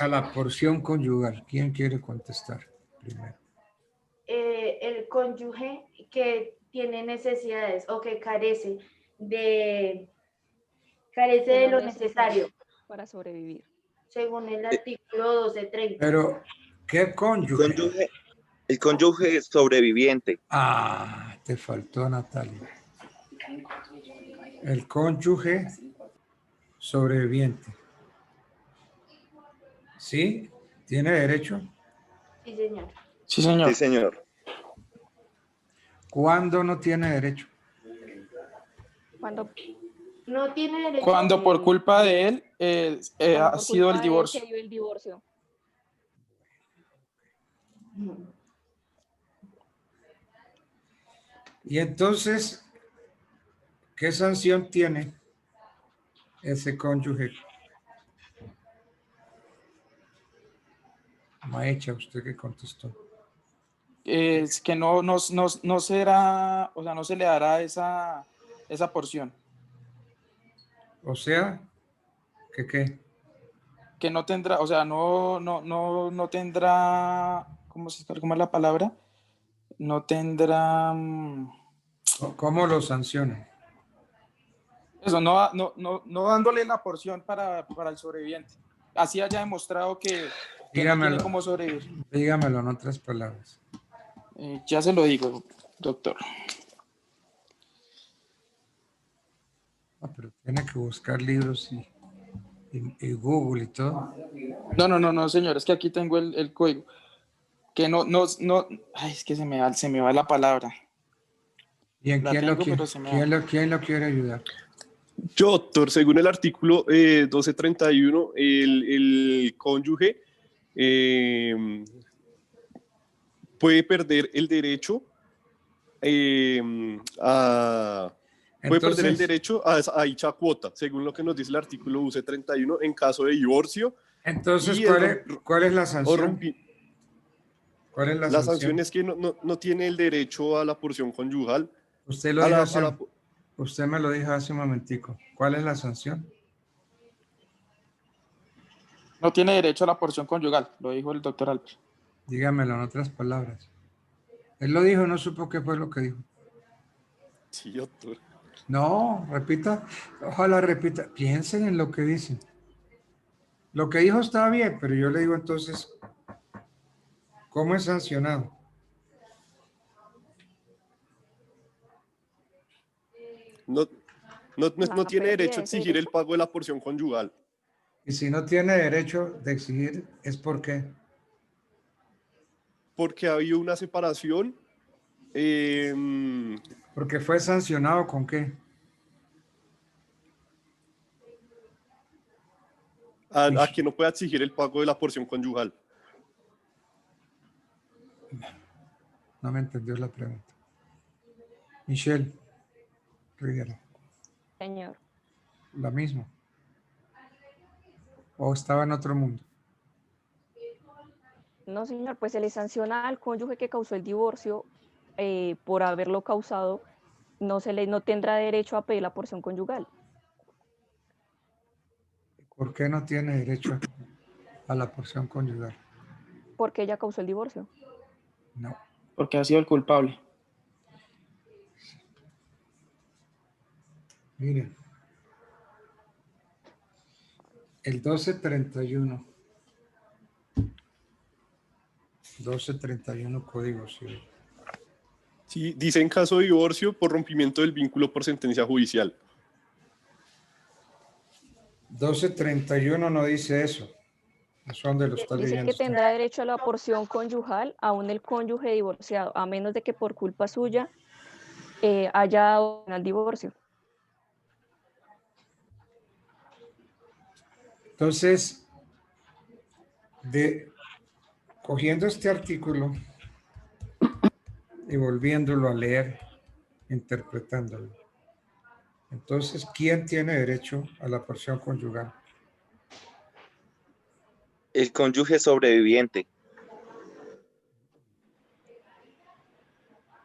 a la porción conyugal? ¿Quién quiere contestar primero? El cónyuge que tiene necesidades o que carece de lo necesario para sobrevivir. según el artículo 1230. Pero, ¿qué cónyuge? El cónyuge sobreviviente. Ah, te faltó, Natalia. El cónyuge sobreviviente. ¿Sí? ¿Tiene derecho? Sí, señor. Sí, señor. Sí, señor. ¿Cuándo no tiene derecho? Cuando No tiene derecho. Cuando por culpa de él ha por sido culpa el de él divorcio. se dio el divorcio. Y entonces, ¿qué sanción tiene ese cónyuge? Maecha, usted que contestó. Es que no será, o sea, no se le dará esa porción. O sea, ¿que qué? Que no tendrá, o sea, no tendrá, ¿cómo es la palabra? No tendrá, ¿Cómo lo sancionan? eso, no dándole la porción para el sobreviviente. Así haya demostrado que no Dígamelo, tiene cómo sobrevivir. dígamelo en otras palabras. Ya se lo digo, doctor. Pero tiene que buscar libros y Google y todo. No, señor, es que aquí tengo el código. Que ay, es que se me va la palabra. ¿Y en La quién, tengo, pero se me va. quién lo quiere ayudar? Yo, doctor, según el artículo 1231, el cónyuge puede perder el derecho a dicha cuota, según lo que nos dice el artículo 1231, en caso de divorcio. Entonces, ¿cuál es la sanción? ¿Cuál es la sanción? Es que no tiene el derecho a la porción conyugal. Usted lo dijo usted me lo dijo hace un momentico. ¿Cuál es la sanción? No tiene derecho a la porción conyugal, lo dijo el doctor Albert. Dígamelo en otras palabras. Él lo dijo, no supo qué fue lo que dijo. Sí, doctor. No, repita, ojalá repita. Piensen en lo que dicen. Lo que dijo está bien, pero yo le digo entonces, ¿cómo es sancionado? No tiene derecho a exigir el pago de la porción conyugal. Y si no tiene derecho de exigir, ¿es por qué? Porque ha habido una separación. Porque fue sancionado ¿con qué? A que no pueda exigir el pago de la porción conyugal. No me entendió la pregunta. Michelle Rivera. Señor. La misma. ¿O estaba en otro mundo? No, señor, pues se le sanciona al cónyuge que causó el divorcio por haberlo causado, no tendrá derecho a pedir la porción conyugal. ¿Por qué no tiene derecho a la porción conyugal? Porque ella causó el divorcio. No. Porque ha sido el culpable. Miren. El 1231. 1231 Código Civil. Sí, dice en caso de divorcio por rompimiento del vínculo por sentencia judicial. 1231 no dice eso. Eso donde lo está Dice leyendo que tendrá derecho a la porción conyugal aún el cónyuge divorciado, a menos de que por culpa suya haya dado al divorcio. Entonces, cogiendo este artículo y volviéndolo a leer, interpretándolo. Entonces, ¿quién tiene derecho a la porción conyugal? El cónyuge sobreviviente.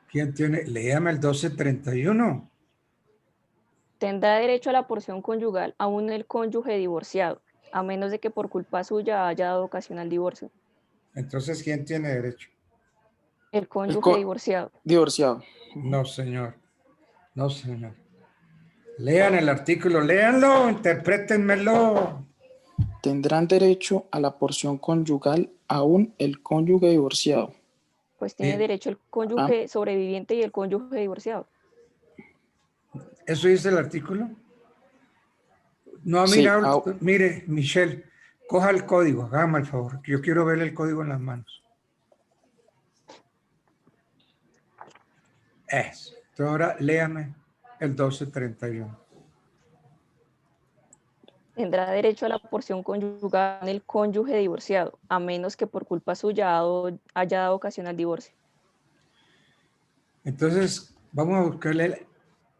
¿Quién tiene? Léame el 1231. tendrá derecho a la porción conyugal aún el cónyuge divorciado, a menos de que por culpa suya haya dado ocasión al divorcio. Entonces, ¿quién tiene derecho? El cónyuge divorciado. Divorciado. No, señor. No, señor. Lean el artículo, léanlo, interprétenmelo. Tendrán derecho a la porción conyugal aún el cónyuge divorciado. Pues tiene derecho el cónyuge sobreviviente y el cónyuge divorciado. ¿Eso dice el artículo? No ha Sí, mirado. Mire, Michelle, coja el código, hágame el favor. Yo quiero ver el código en las manos. Eso. Entonces ahora léame el 1231. Tendrá derecho a la porción conyugal el cónyuge divorciado, a menos que por culpa suya haya dado ocasión al divorcio. Entonces, vamos a buscarle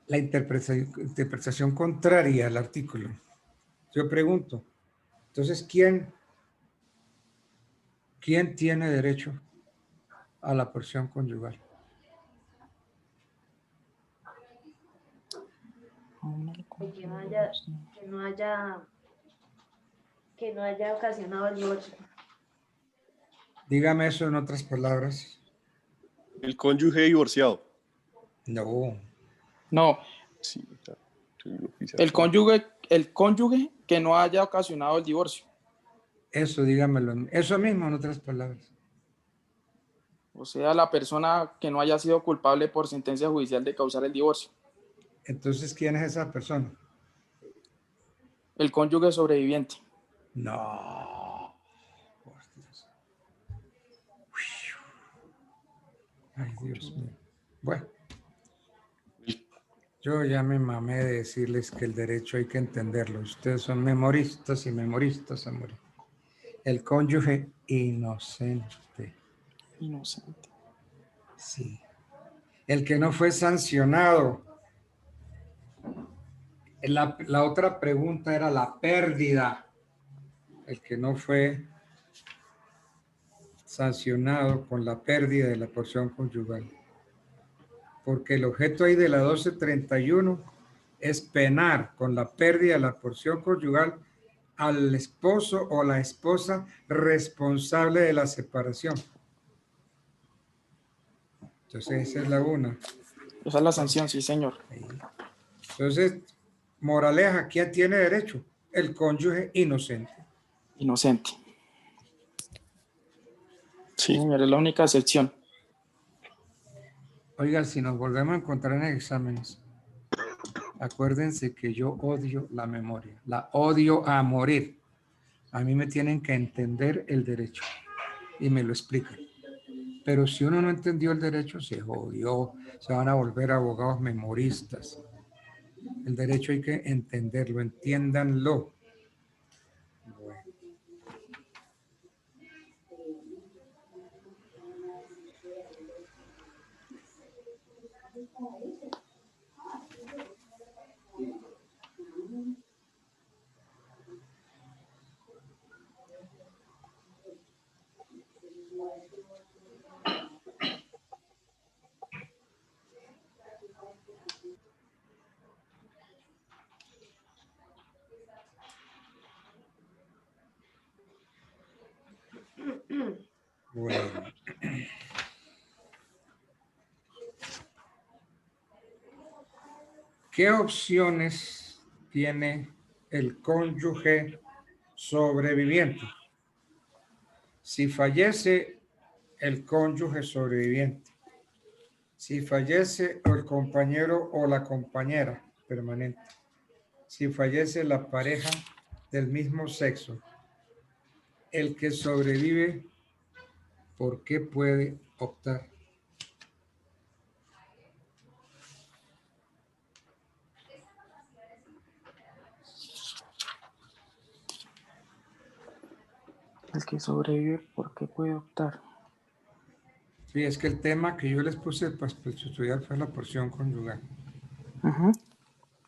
la interpretación contraria al artículo. Yo pregunto, entonces, ¿quién tiene derecho a la porción conyugal? Que no haya ocasionado el divorcio. Dígame eso en otras palabras. El cónyuge divorciado. No. No. Sí, El cónyuge que no haya ocasionado el divorcio. Eso, dígamelo. Eso mismo en otras palabras. O sea, la persona que no haya sido culpable por sentencia judicial de causar el divorcio. Entonces, ¿quién es esa persona? El cónyuge sobreviviente. No. Por Dios. Ay, Dios mío. Bueno. Yo ya me mamé de decirles que el derecho hay que entenderlo. Ustedes son memoristas y memoristas a morir. El cónyuge inocente. Inocente. Sí. El que no fue sancionado. La otra pregunta era la pérdida. El que no fue sancionado con la pérdida de la porción conyugal. Porque el objeto ahí de la 1231 es penar con la pérdida de la porción conyugal al esposo o la esposa responsable de la separación. Entonces, esa es la una. Esa es la sanción, sí, señor. Entonces, moraleja, ¿quién tiene derecho? El cónyuge inocente. Inocente. Sí, señor, es la única excepción. Oiga, si nos volvemos a encontrar en exámenes, acuérdense que yo odio la memoria, la odio a morir. A mí me tienen que entender el derecho y me lo explican. Pero si uno no entendió el derecho, se jodió, se van a volver abogados memoristas. El derecho hay que entenderlo, entiéndanlo. Bueno. Bueno. ¿Qué opciones tiene el cónyuge sobreviviente? Si fallece el cónyuge sobreviviente, si fallece el compañero o la compañera permanente, si fallece la pareja del mismo sexo, el que sobrevive, ¿por qué puede optar? El que sobrevive, ¿por qué puede optar? Sí, es que el tema que yo les puse para estudiar fue la porción conyugal. Uh-huh.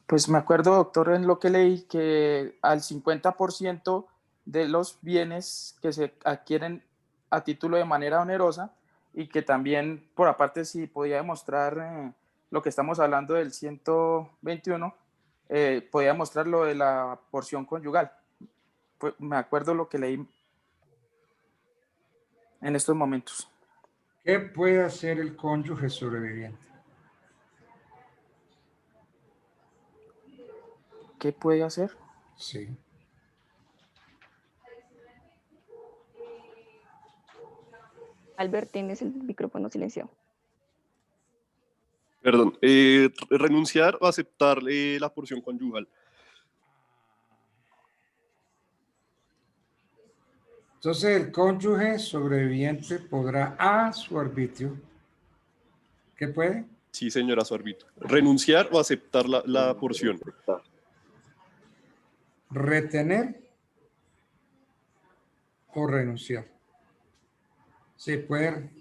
Pues me acuerdo, doctor, en lo que leí que al 50% de los bienes que se adquieren a título de manera onerosa y que también, por aparte, si podía demostrar lo que estamos hablando del 121, podía mostrar lo de la porción conyugal. Me acuerdo lo que leí en estos momentos. ¿Qué puede hacer el cónyuge sobreviviente? ¿Qué puede hacer? Sí. Albert, tienes el micrófono silenciado. Perdón, renunciar o aceptar la porción conyugal. Entonces el cónyuge sobreviviente podrá a su arbitrio. ¿Qué puede? Sí, señora, su arbitrio. Renunciar o aceptar la porción. Retener o renunciar. Sí, puede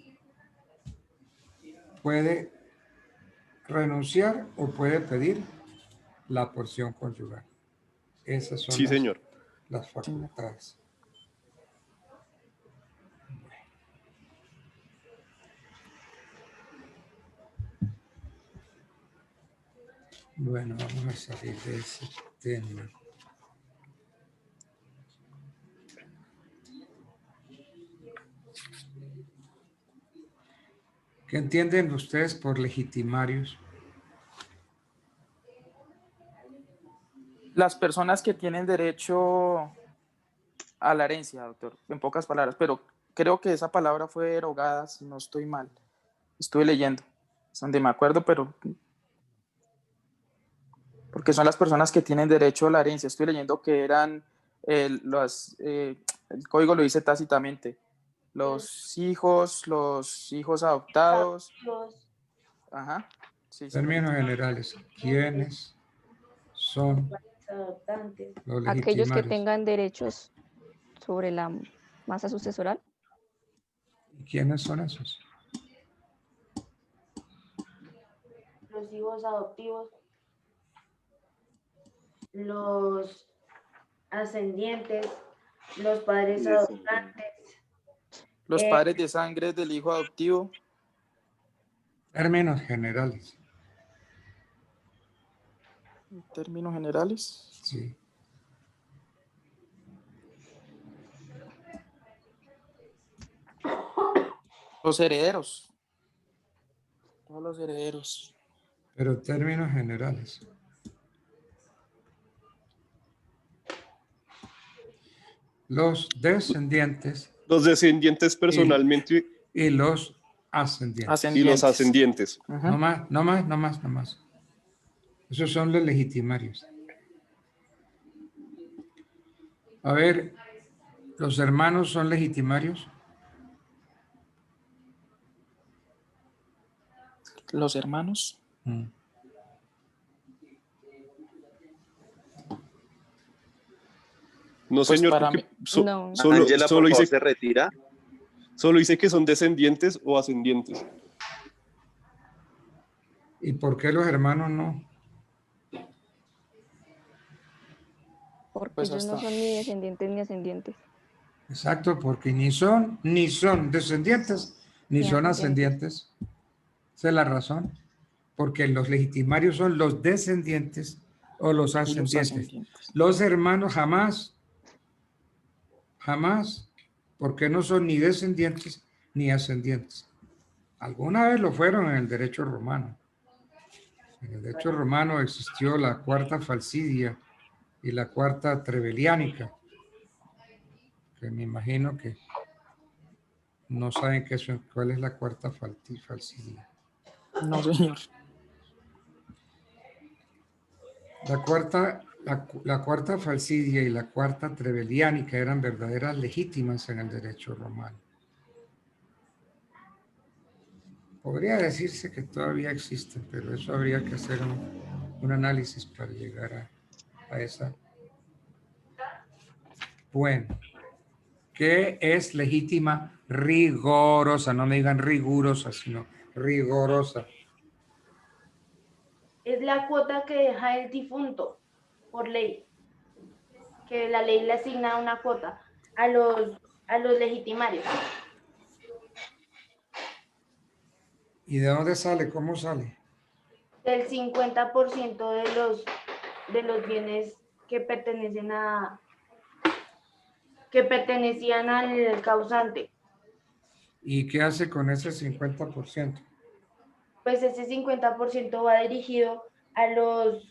renunciar o puede pedir la porción conyugal. Esas son Sí, señor. las facultades. Bueno, vamos a salir de ese tema. ¿Qué entienden ustedes por legitimarios? Las personas que tienen derecho a la herencia, doctor, en pocas palabras, pero creo que esa palabra fue derogada, si no estoy mal. Estuve leyendo, es donde me acuerdo, pero porque son las personas que tienen derecho a la herencia. Estoy leyendo que eran el código lo dice tácitamente, los hijos adoptados. Ajá. Sí, Términos generales, ¿quiénes son los legitimarios? Aquellos que tengan derechos sobre la masa sucesoral. ¿Y quiénes son esos? Los hijos adoptivos, los ascendientes, los padres adoptantes. Los padres de sangre del hijo adoptivo. Términos generales. En términos generales. Sí. Los herederos. Todos los herederos. Pero términos generales. Los descendientes. Los descendientes personalmente. Y los ascendientes. Y los ascendientes. No más. Esos son los legitimarios. A ver, ¿los hermanos son legitimarios? Los hermanos. No, Pues señor, para porque No. Ángela, por favor, dice, se retira. solo dice que son descendientes o ascendientes. ¿Y por qué los hermanos no? Porque Pues ellos no hasta- son ni descendientes ni ascendientes. Exacto, porque ni son descendientes, ni Ni son ascendientes. ascendientes. Esa es la razón. Porque los legitimarios son los descendientes o los y los ascendientes. ascendientes. Los hermanos jamás, porque no son ni descendientes ni ascendientes. Alguna vez lo fueron en el derecho romano. En el derecho romano existió la cuarta falsidia y la cuarta trebeliánica, que me imagino que no saben cuál es la cuarta falsidia. No, señor. La cuarta falsidia y la cuarta trebeliánica eran verdaderas legítimas en el derecho romano. Podría decirse que todavía existen, pero eso habría que hacer un análisis para llegar a esa. Bueno, ¿qué es legítima rigorosa? No me digan rigurosa, sino rigorosa. Es la cuota que deja el difunto por ley, que la ley le asigna una cuota a los legitimarios. ¿Y de dónde sale? ¿Cómo sale? Del 50% bienes que pertenecían al causante. ¿Y qué hace con ese 50%? Pues ese 50% va dirigido a los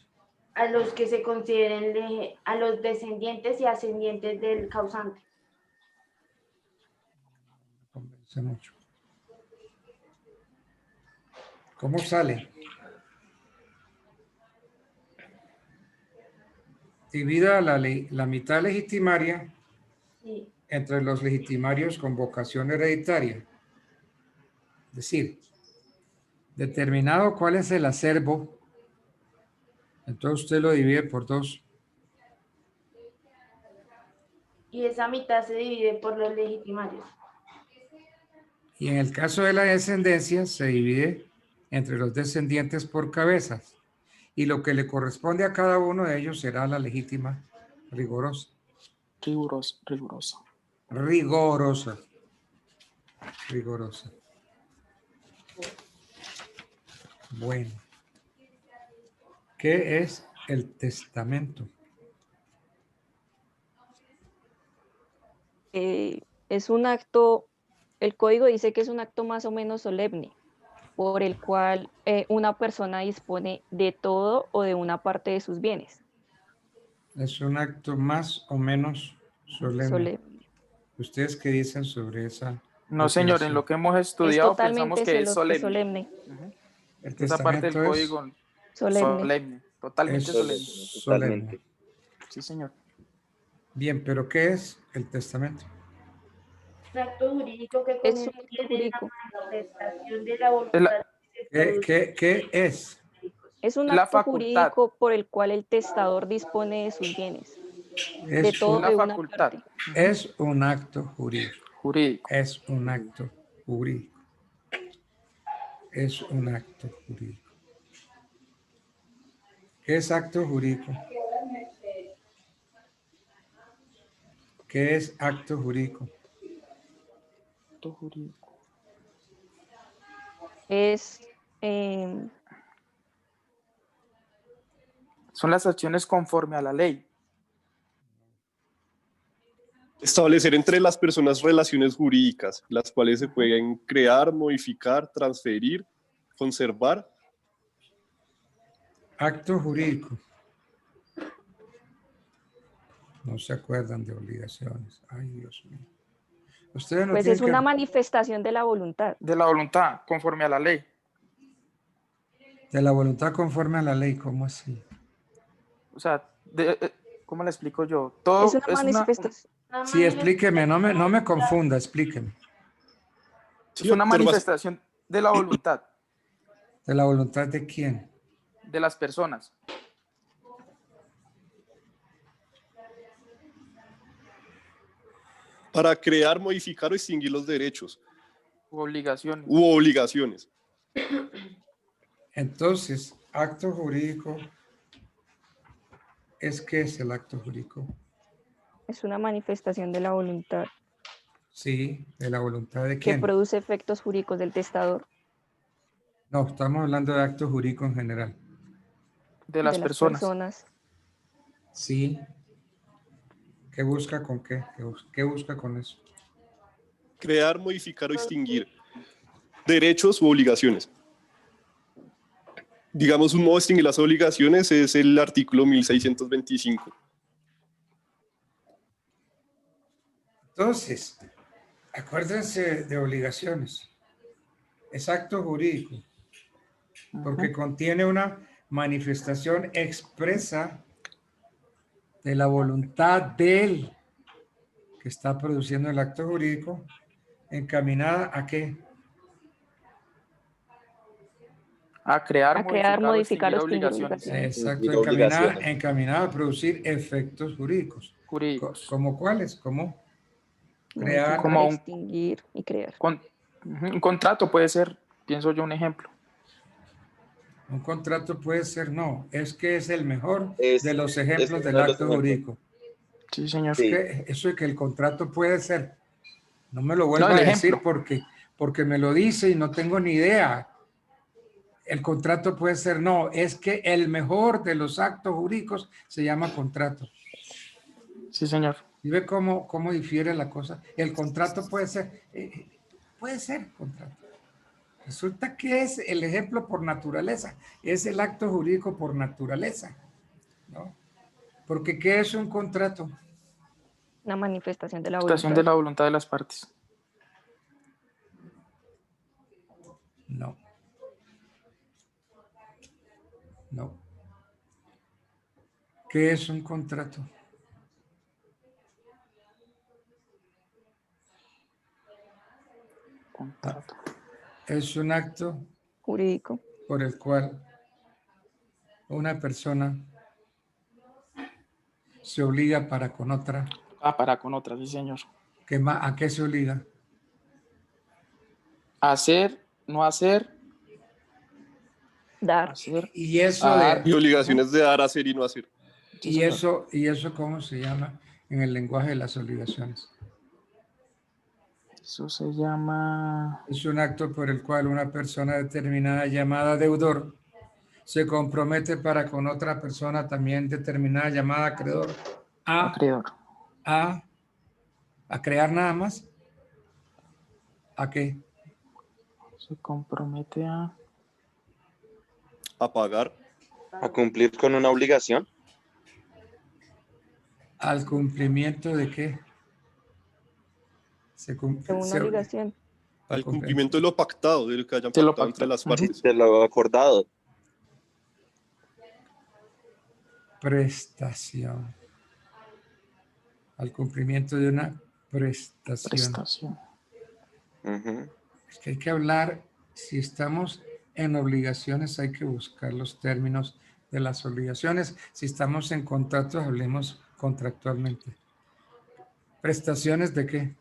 que se consideren a los descendientes y ascendientes del causante. Me convence mucho. ¿Cómo sale? Divida la mitad legitimaria Sí. entre los legitimarios con vocación hereditaria. Es decir, determinado cuál es el acervo, entonces usted lo divide por 2. Y esa mitad se divide por los legitimarios. Y en el caso de la descendencia se divide entre los descendientes por cabezas. Y lo que le corresponde a cada uno de ellos será la legítima rigorosa. Rigurosa. Rigorosa. Bueno. ¿Qué es el testamento? Es un acto, el código dice que es un acto más o menos solemne, por el cual una persona dispone de todo o de una parte de sus bienes. Es un acto más o menos solemne. ¿Ustedes qué dicen sobre esa? No, señor, en lo que hemos estudiado pensamos que es solemne. Esa parte del código solemne. Totalmente solemne. Solemne. Sí, señor. Bien, pero ¿qué es el testamento? Un acto jurídico que Es un contiene la manifestación de la voluntad. ¿Qué es? Es un acto jurídico por el cual el testador dispone de sus bienes. De todo una de facultad. Una parte. Es un acto jurídico. Es un acto jurídico. Es un acto jurídico. ¿Qué es acto jurídico? ¿Qué es acto jurídico? Acto jurídico. Es son las acciones conforme a la ley. Establecer entre las personas relaciones jurídicas, las cuales se pueden crear, modificar, transferir, conservar. Acto jurídico. No se acuerdan de obligaciones. Ay, Dios mío. Ustedes no pues tienen es una manifestación de la voluntad. De la voluntad, conforme a la ley. De la voluntad conforme a la ley, ¿cómo así? O sea, ¿cómo le explico yo? Todo es una manifestación. Sí, explíqueme, no me confunda, explíqueme. Es una manifestación de la voluntad. ¿De la voluntad de quién? De las personas. Para crear, modificar o extinguir los derechos. U obligaciones. U obligaciones. Entonces, acto jurídico, ¿qué es el acto jurídico? Es una manifestación de la voluntad. Sí, de la voluntad de quién. Que produce efectos jurídicos del testador. No, estamos hablando de acto jurídico en general. De las personas. Sí. ¿Qué busca con qué? ¿Qué busca con eso? Crear, modificar o extinguir derechos u obligaciones. Digamos, un modo de extinguir las obligaciones es el artículo 1625. Entonces, acuérdense de obligaciones. Es acto jurídico, porque contiene una manifestación expresa de la voluntad del que está produciendo el acto jurídico, encaminada ¿a qué? A crear, modificar o extinguir obligaciones. Exacto, encaminada a producir efectos jurídicos. ¿Como cuáles? ¿Cómo? Crear, como extinguir y crear. Un contrato puede ser, pienso yo, un ejemplo. Un contrato puede ser, no, es que es el mejor de los ejemplos del acto jurídico. Sí, señor. Es que eso de que el contrato puede ser, no me lo vuelva a decir porque me lo dice y no tengo ni idea. El contrato puede ser, no, es que el mejor de los actos jurídicos se llama contrato. Sí, señor. ¿Y ve cómo difiere la cosa? El contrato puede ser contrato. Resulta que es el ejemplo por naturaleza, es el acto jurídico por naturaleza, ¿no? Porque ¿qué es un contrato? Una manifestación de la Manifestación voluntad. de la voluntad de las partes. No. No. ¿Qué es un contrato? Contrato. Es un acto Jurídico. por el cual una persona se obliga para con otra. Para con otra, sí, señor. ¿A qué se obliga? Hacer, no hacer. Dar. Hacer. Y eso Y obligaciones de dar, hacer y no hacer. y eso ¿cómo se llama en el lenguaje de las obligaciones? Eso se llama... Es un acto por el cual una persona determinada llamada deudor se compromete para con otra persona también determinada llamada acreedor a crear nada más. ¿A qué? Se compromete a pagar. A cumplir con una obligación. ¿Al cumplimiento de qué? De una obligación. Al cumplimiento de lo pactado, de lo que hayan pactado entre las partes. De lo acordado. Prestación. Al cumplimiento de una prestación. Es que hay que hablar, si estamos en obligaciones hay que buscar los términos de las obligaciones. Si estamos en contratos, hablemos contractualmente. ¿Prestaciones de qué?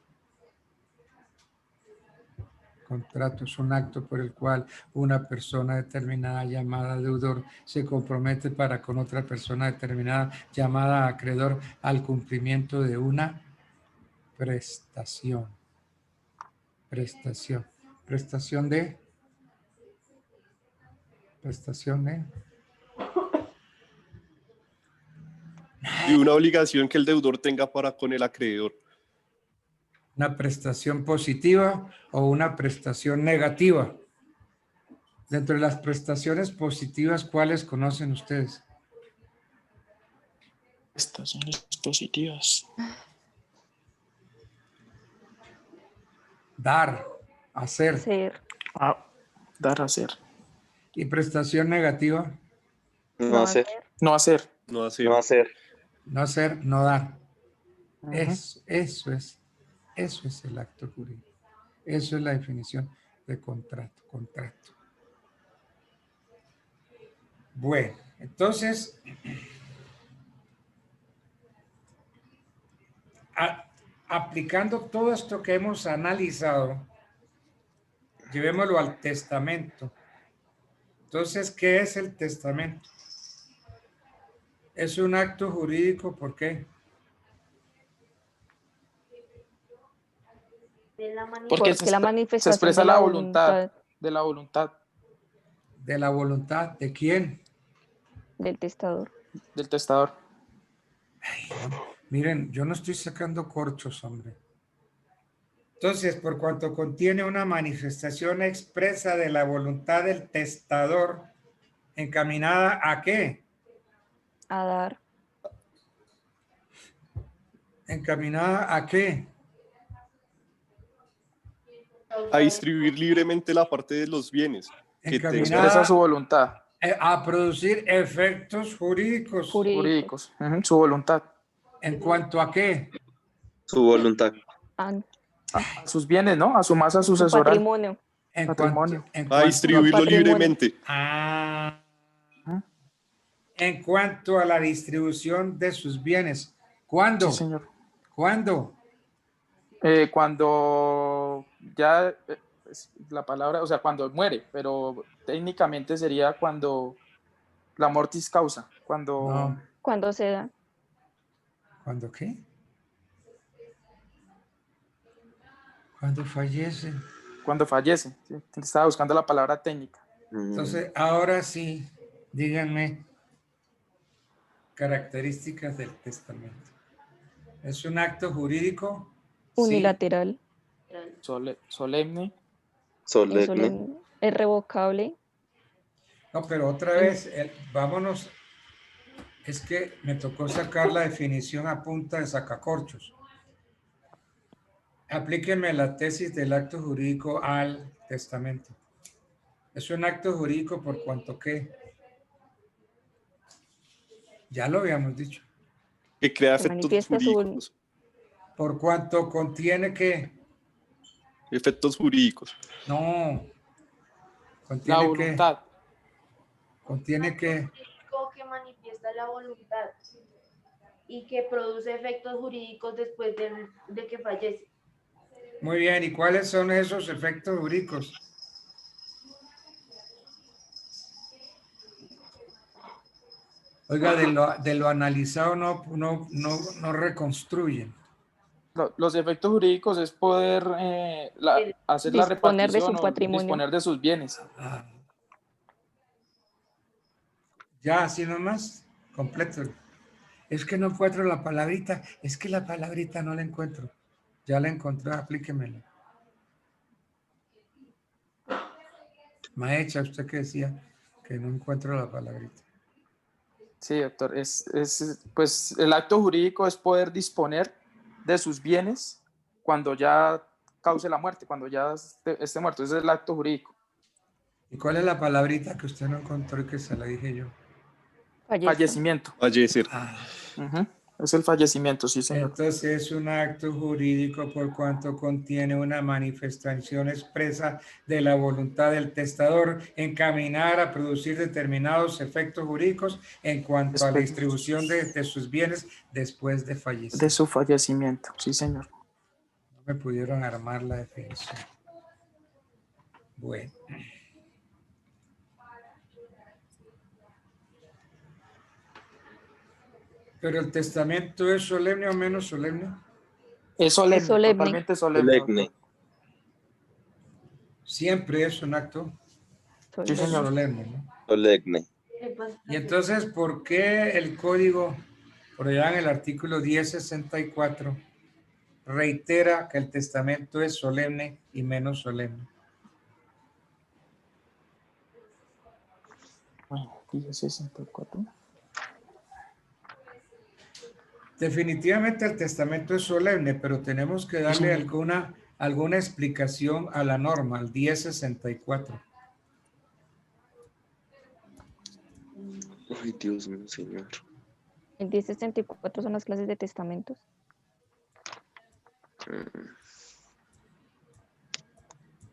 Contrato es un acto por el cual una persona determinada llamada deudor se compromete para con otra persona determinada llamada acreedor al cumplimiento de una prestación. Prestación. Prestación de... Y una obligación que el deudor tenga para con el acreedor. ¿Una prestación positiva o una prestación negativa? Dentro de las prestaciones positivas, ¿cuáles conocen ustedes? Prestaciones positivas. Dar, hacer. Dar, hacer. ¿Y prestación negativa? No hacer. No hacer. No hacer. No hacer. No hacer, no dar. Eso es el acto jurídico. Eso es la definición de contrato. Bueno, entonces, aplicando todo esto que hemos analizado, llevémoslo al testamento. Entonces, ¿qué es el testamento? Es un acto jurídico, ¿por qué? Porque la manifestación se expresa de la voluntad. De la voluntad. ¿De la voluntad de quién? Del testador. Del testador. Ay, miren, yo no estoy sacando corchos, hombre. Entonces, por cuanto contiene una manifestación expresa de la voluntad del testador, ¿encaminada a qué? A dar. ¿Encaminada a qué? A distribuir libremente la parte de los bienes. Que expresa su voluntad. A producir efectos jurídicos. Su voluntad. ¿En cuanto a qué? Su voluntad. A sus bienes, ¿no? A su masa sucesoral. Patrimonio. A distribuirlo libremente. En cuanto a la distribución de sus bienes. ¿Cuándo? Sí, señor. ¿Cuándo? Cuando ya la palabra, o sea, cuando muere, pero técnicamente sería cuando la mortis causa, cuando... Cuando se da. ¿Cuándo qué? Cuando fallece. Cuando fallece. ¿Sí? Estaba buscando la palabra técnica. Entonces, ahora sí, díganme características del testamento. ¿Es un acto jurídico? Unilateral. Solemne. Es Solemne. solemne. Es revocable. No, pero otra vez, vámonos. Es que me tocó sacar la definición a punta de sacacorchos. Aplíquenme la tesis del acto jurídico al testamento. Es un acto jurídico por cuanto que, ya lo habíamos dicho, Que crea Se efectos manifiesta su jurídicos. por cuanto contiene que, Efectos jurídicos. no, La contiene que, voluntad. contiene que, Que manifiesta la voluntad y que produce efectos jurídicos después de que fallece. muy bien, ¿y cuáles son esos efectos jurídicos? Oiga, de lo analizado no reconstruyen. Los efectos jurídicos es poder hacer la disponer de su repartición o patrimonio. disponer de sus bienes. Ya, así nomás, completo. Es que no encuentro la palabrita, es que la palabrita no la encuentro. Ya la encontré, aplíquemela. Maecha, usted que decía que no encuentro la palabrita. Sí, doctor. Pues el acto jurídico es poder disponer de sus bienes cuando ya cause la muerte, cuando ya esté muerto. Ese es el acto jurídico. ¿Y cuál es la palabrita que usted no encontró y que se la dije yo? Fallecimiento. Fallecer. Ujú. Es el fallecimiento, sí, señor. Entonces es un acto jurídico por cuanto contiene una manifestación expresa de la voluntad del testador encaminar a producir determinados efectos jurídicos en cuanto a la distribución de sus bienes después de fallecer. De su fallecimiento, sí, señor. No me pudieron armar la definición. Bueno. ¿Pero el testamento es solemne o menos solemne? Es solemne, Es solemne. totalmente solemne. Solemne. Siempre es un acto Sí, señor. solemne, ¿no? Solemne. Y entonces, ¿por qué el código, por allá en el artículo 1064, reitera que el testamento es solemne y menos solemne? Bueno, 1064. Definitivamente el testamento es solemne, pero tenemos que darle alguna explicación a la norma, al 1064. Ay, Dios mío, señor. El 1064 son las clases de testamentos.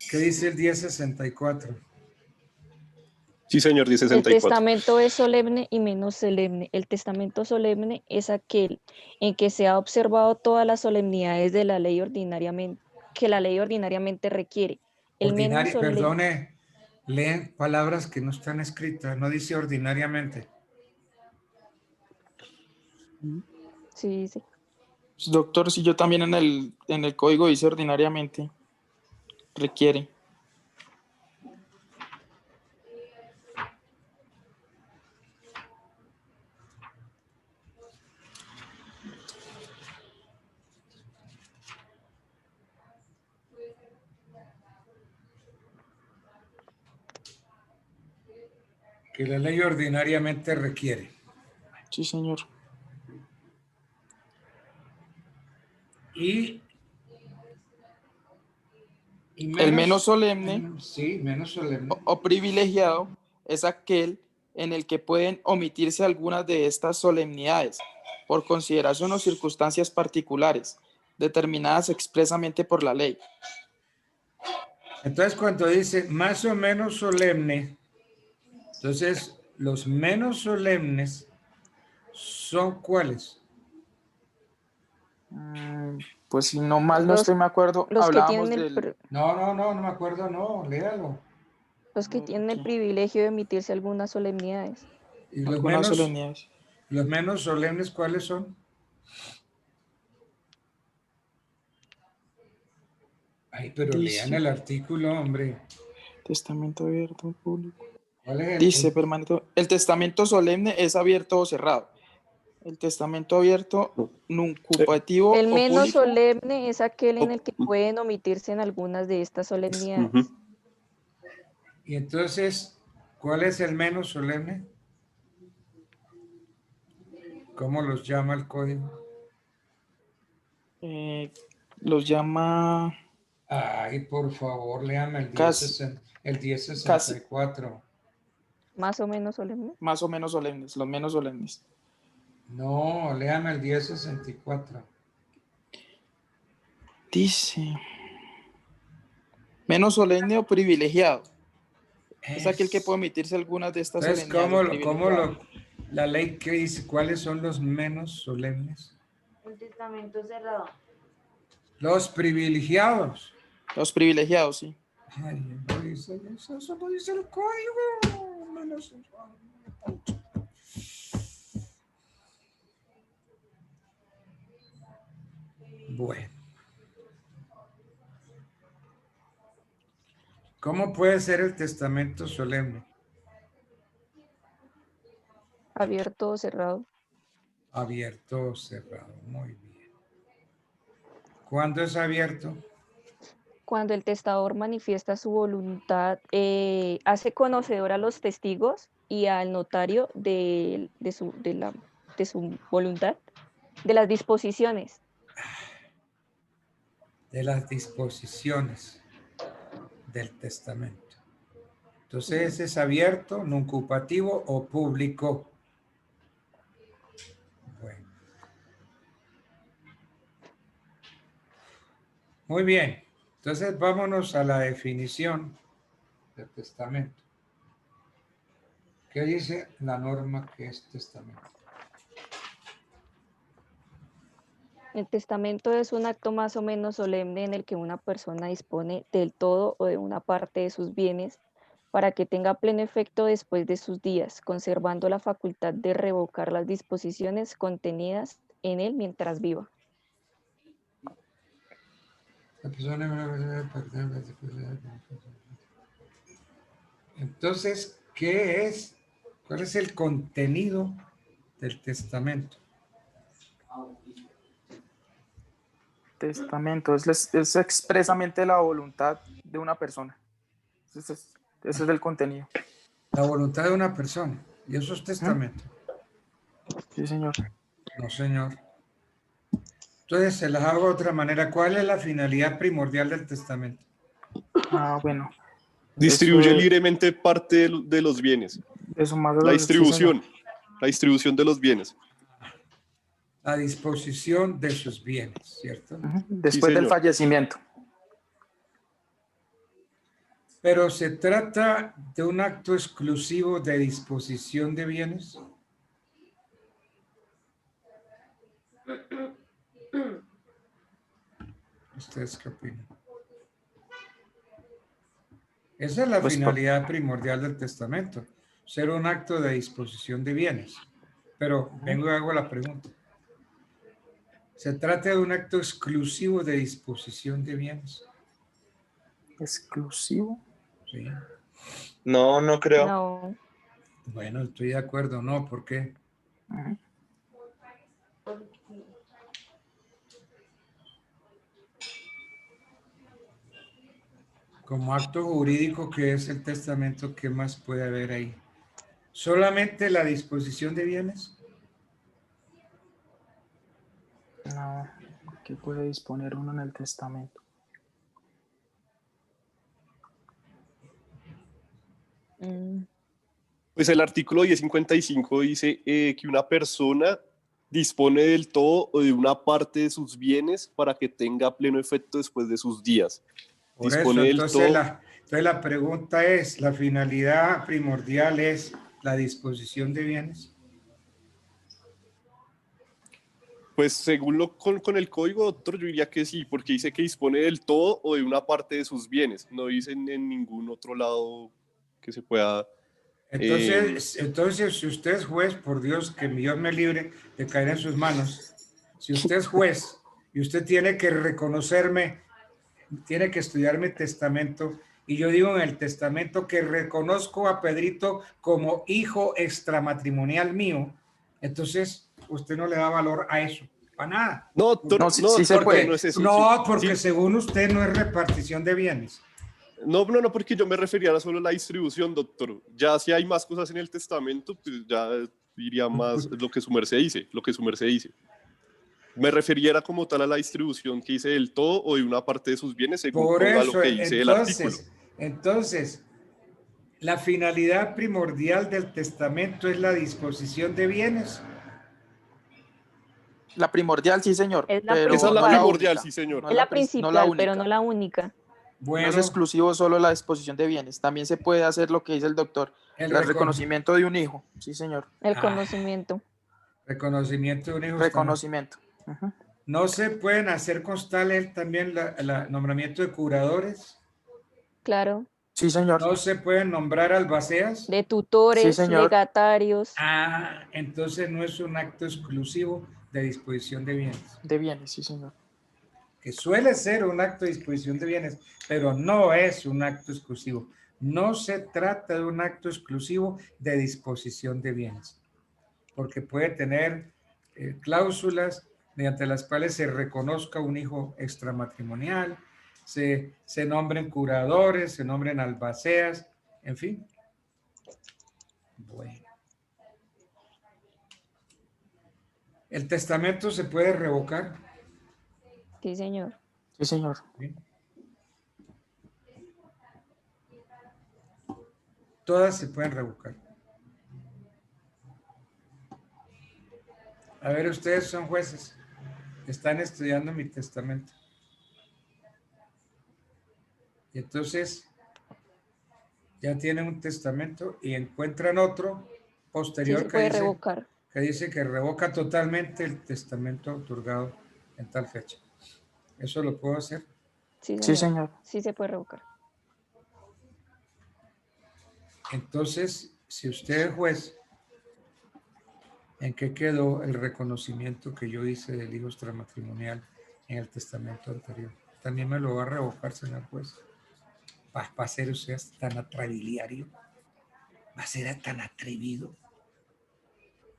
¿Qué dice el 1064? Sí, señor, El 1064. testamento es solemne y menos solemne. El testamento solemne es aquel en que se ha observado todas las solemnidades de la ley ordinariamente, que la ley ordinariamente requiere. El menos solemne. Perdone, leen palabras que no están escritas, no dice ordinariamente. Sí, sí. Doctor, si yo también en el código dice ordinariamente, requiere. Que la ley ordinariamente requiere. Sí, señor. Y el menos solemne, sí, menos solemne, o privilegiado es aquel en el que pueden omitirse algunas de estas solemnidades por consideración o circunstancias particulares determinadas expresamente por la ley. Entonces, cuando dice más o menos solemne, entonces los menos solemnes son ¿cuáles? Pues si no mal no estoy me acuerdo, hablábamos del... No me acuerdo, no, léalo. Los que tienen el privilegio de emitirse algunas solemnidades. ¿Y los menos solemnes cuáles son? Ay, pero lean el artículo, hombre. Testamento abierto público. Dice, permanente. El testamento solemne es abierto o cerrado. El testamento abierto, nuncupativo El o menos público. solemne es aquel en el que pueden omitirse en algunas de estas solemnidades. Y entonces, ¿cuál es el menos solemne? ¿Cómo los llama el código? Los llama... Ay, por favor, léame el Casi. 1064. Más o menos solemne. Más o menos solemnes, los menos solemnes. No, léame el 1064. Dice, menos solemne o privilegiado. Es aquel que puede omitirse algunas de estas Entonces, solemnidades. la ley que dice cuáles son los menos solemnes? El testamento cerrado. Los privilegiados. Los privilegiados, sí. Ay, no dice eso, eso no dice el código. Menos. Bueno. ¿Cómo puede ser el testamento solemne? Abierto o cerrado. Abierto o cerrado, muy bien. ¿Cuándo es abierto? Cuando el testador manifiesta su voluntad, hace conocedor a los testigos y al notario de su voluntad, de las disposiciones. De las disposiciones del testamento. Entonces, ¿es abierto, nuncupativo o público? Bueno. Muy bien. Entonces, vámonos a la definición del testamento. ¿Qué dice la norma que es testamento? El testamento es un acto más o menos solemne en el que una persona dispone del todo o de una parte de sus bienes para que tenga pleno efecto después de sus días, conservando la facultad de revocar las disposiciones contenidas en él mientras viva. Entonces, ¿qué es? ¿Cuál es el contenido del testamento? Testamento es expresamente la voluntad de una persona. Ese es el contenido. La voluntad de una persona. ¿Y eso es testamento? Sí, señor. No, señor. Entonces, se las hago de otra manera. ¿Cuál es la finalidad primordial del testamento? Bueno. Distribuye libremente parte de los bienes. Eso más la distribución. La distribución de los bienes. La disposición de sus bienes, ¿cierto? Después del fallecimiento. Pero se trata de un acto exclusivo de disposición de bienes. ¿Ustedes qué opinan? Esa es la finalidad primordial del testamento, ser un acto de disposición de bienes. Pero vengo y hago la pregunta. ¿Se trata de un acto exclusivo de disposición de bienes? ¿Exclusivo? Sí. No, no creo. No. Bueno, estoy de acuerdo. No, ¿por qué? Como acto jurídico, ¿qué es el testamento? ¿Qué más puede haber ahí? ¿Solamente la disposición de bienes? No, ¿qué puede disponer uno en el testamento? Pues el artículo 1055 dice que una persona dispone del todo o de una parte de sus bienes para que tenga pleno efecto después de sus días. Por Dispone eso, del todo. entonces la pregunta es, ¿la finalidad primordial es la disposición de bienes? Pues según con el código, doctor, yo diría que sí, porque dice que dispone del todo o de una parte de sus bienes. No dice en ningún otro lado que se pueda... Entonces, si usted es juez, por Dios, que Dios me libre de caer en sus manos. Si usted es juez y usted tiene que reconocerme, tiene que estudiar mi testamento y yo digo en el testamento que reconozco a Pedrito como hijo extramatrimonial mío, entonces usted no le da valor a eso, para nada. No, doctor, No, sí se puede. no es eso. No, porque Sí. según usted no es repartición de bienes. No, porque yo me refería a solo la distribución, doctor. Ya si hay más cosas en el testamento, pues ya diría más lo que su merced dice, Me refería era como tal a la distribución que dice del todo o de una parte de sus bienes, según Por ponga eso, lo que dice el artículo. entonces, la finalidad primordial del testamento es la disposición de bienes. La primordial, sí, señor. Es la Pero Esa es la no primordial, única. sí, señor. No Es la no la principal, pero única. no la única. Bueno, No es exclusivo solo la disposición de bienes. También se puede hacer lo que dice el doctor, el el reconocimiento de un hijo. Sí, señor. El conocimiento. reconocimiento de un hijo. Reconocimiento. Ujú. No se pueden hacer constar también el nombramiento de curadores. Claro. Sí, señor. No se pueden nombrar albaceas. De tutores, Sí, señor. legatarios. Ah, entonces no es un acto exclusivo de disposición de bienes. De bienes, sí, señor. Que suele ser un acto de disposición de bienes, pero no es un acto exclusivo. No se trata de un acto exclusivo de disposición de bienes, porque puede tener cláusulas mediante las cuales se reconozca un hijo extramatrimonial, se nombren curadores, se nombren albaceas, en fin. Bueno. ¿El testamento se puede revocar? Sí, señor. Sí, señor. ¿Sí? Todas se pueden revocar. A ver, ustedes son jueces, están estudiando mi testamento. Y entonces ya tienen un testamento y encuentran otro posterior Sí se puede revocar. que dice que revoca totalmente el testamento otorgado en tal fecha. ¿Eso lo puedo hacer? Sí, señor. Sí, señor. Sí se puede revocar. Entonces, si usted es juez, ¿en qué quedó el reconocimiento que yo hice del hijo extramatrimonial en el testamento anterior? También me lo va a revocar, señor juez. Va a ser usted tan atrabiliario, va a ser tan atrevido.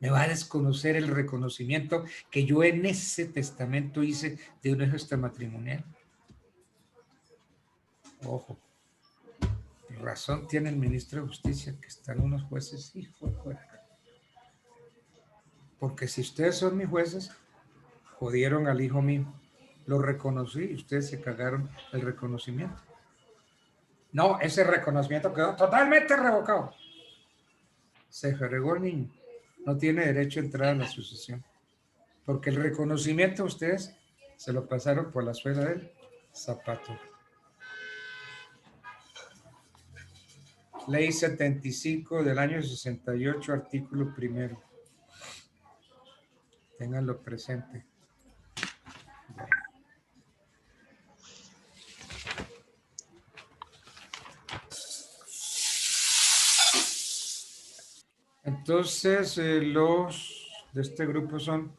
Me va a desconocer el reconocimiento que yo en ese testamento hice de un hijo extramatrimonial. Ojo, razón tiene el ministro de Justicia, que están unos jueces, hijo de fuera. Porque si ustedes son mis jueces, jodieron al hijo mío. Lo reconocí y ustedes se cagaron el reconocimiento. No, ese reconocimiento quedó totalmente revocado. Se regó el niño. No tiene derecho a entrar a la sucesión. Porque el reconocimiento a ustedes se lo pasaron por la suela del zapato. Ley 75 del año 68, artículo 1. Ténganlo presente. Entonces, los de este grupo son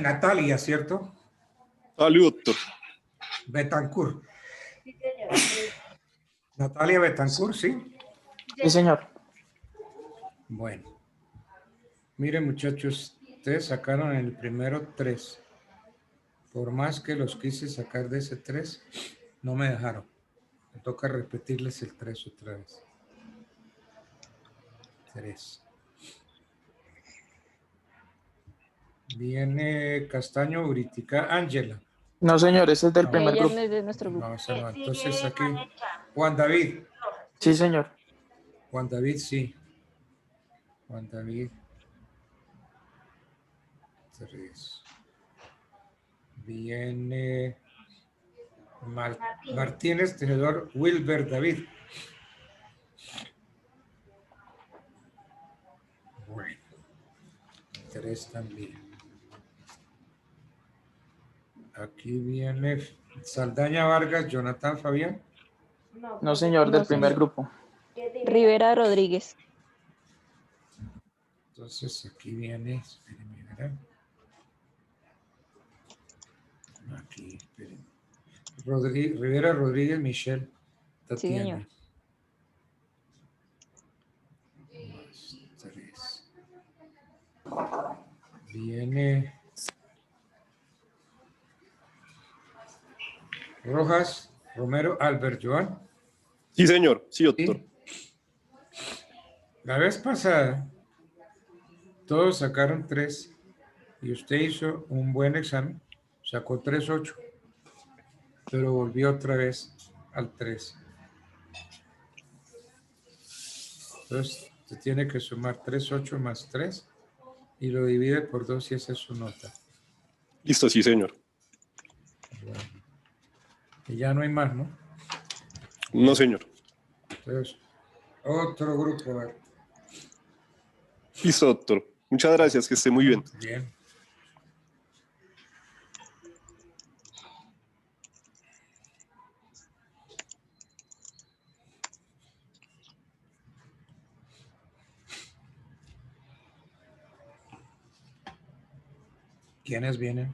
Natalia, ¿cierto? Salud, doctor. Betancourt. Natalia Betancourt, ¿sí? Sí, señor. Bueno. Miren, muchachos, ustedes sacaron en el primero 3. Por más que los quise sacar de ese 3, no me dejaron. Me toca repetirles el 3 otra vez. 3. Viene Castaño Uritica. Ángela. No, señor, ese es del No. primer Ella grupo. no es de nuestro grupo. No, ese no. Entonces aquí, Juan David. Sí, señor. Juan David, sí. Juan David. 3. Viene Martínez Tejedor Wilber David. Bueno. 3 también. Aquí viene Saldaña Vargas, Jonathan Fabián. No, señor, del No, primer señor. grupo. Rivera Rodríguez. Entonces aquí viene, espérenme, ¿verdad? Aquí, espérenme. Rivera Rodríguez Michelle Sí, Tatiana. señor. Más 3. Viene Rojas Romero Albert Joan. Sí, señor. Sí, doctor. ¿Sí? La vez pasada, todos sacaron 3 y usted hizo un buen examen, sacó 3.8, pero volvió otra vez al 3. Entonces, se tiene que sumar 3.8 más 3 y lo divide por 2 y esa es su nota. Listo, sí, señor. Bueno. Y ya no hay más, ¿no? No, señor. Entonces, otro grupo. A ver. Listo, doctor. Muchas gracias, que esté muy bien. Bien. ¿Quiénes vienen?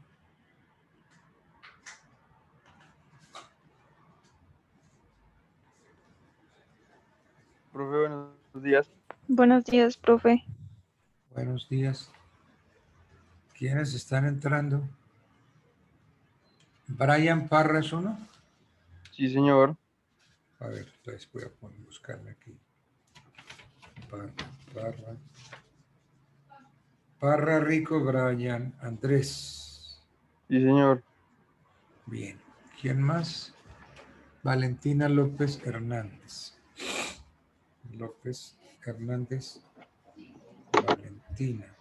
Profe, buenos días. Buenos días, profe. Buenos días. ¿Quiénes están entrando? ¿Brian Parra es uno? Sí, señor. A ver, entonces voy a buscarme aquí. Parra Rico, Brian Andrés. Sí, señor. Bien. ¿Quién más? Valentina López Hernández. López Hernández. Valentina.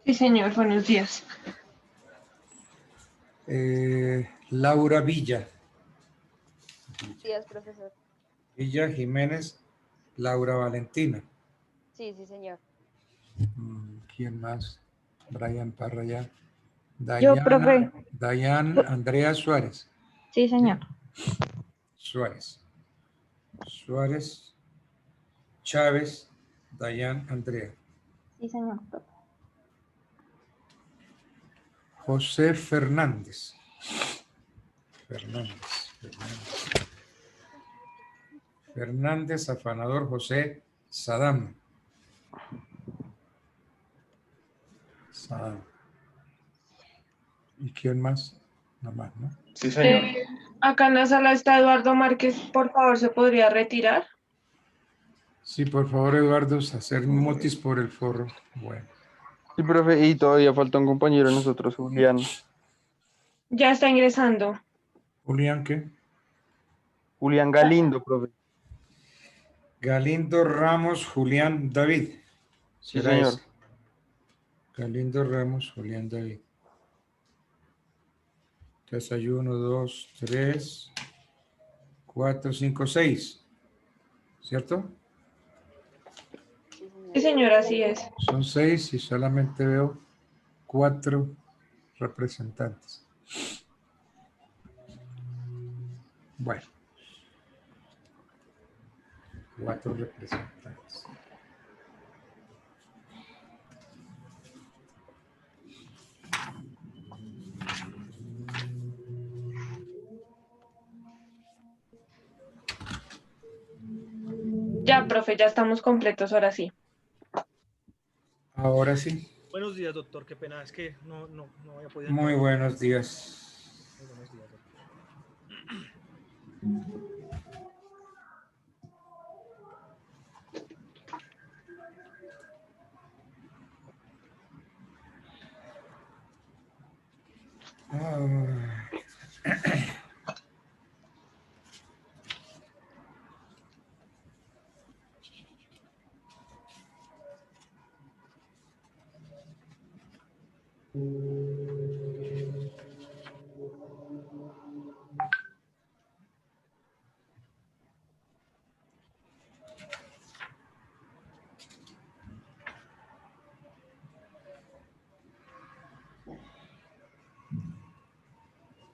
Sí, señor, buenos días. Laura Villa. Días, profesor. Villa Jiménez. Laura Valentina. Sí, sí, señor. ¿Quién más? Brian Parra ya. Yo, profe. Dayan Andrea Suárez. Sí, señor. Suárez. Chávez. Dayan Andrea. Sí, señor. José Fernández. Fernández, afanador José Sadam. ¿Y quién más? Nada más, ¿no? Sí, señor. Acá en la sala está Eduardo Márquez. Por favor, ¿se podría retirar? Sí, por favor, Eduardo, hacer motis por el forro. Bueno. Sí, profe, y todavía falta un compañero de nosotros, Julián. Ya está ingresando. ¿Julián qué? Julián Galindo, profe. Galindo Ramos Julián David. Sí, ¿Será señor. ese? Galindo Ramos Julián David. Entonces hay 1, 2, 3, 4, 5, 6. ¿Cierto? Sí, señor, así es. Son 6 y solamente veo 4 representantes. Bueno. 4 representantes. Ya, profe, ya estamos completos, ahora sí. Ahora sí. Buenos días, doctor. Qué pena, es que no había podido Muy entrar. buenos días. Muy buenos días, doctor.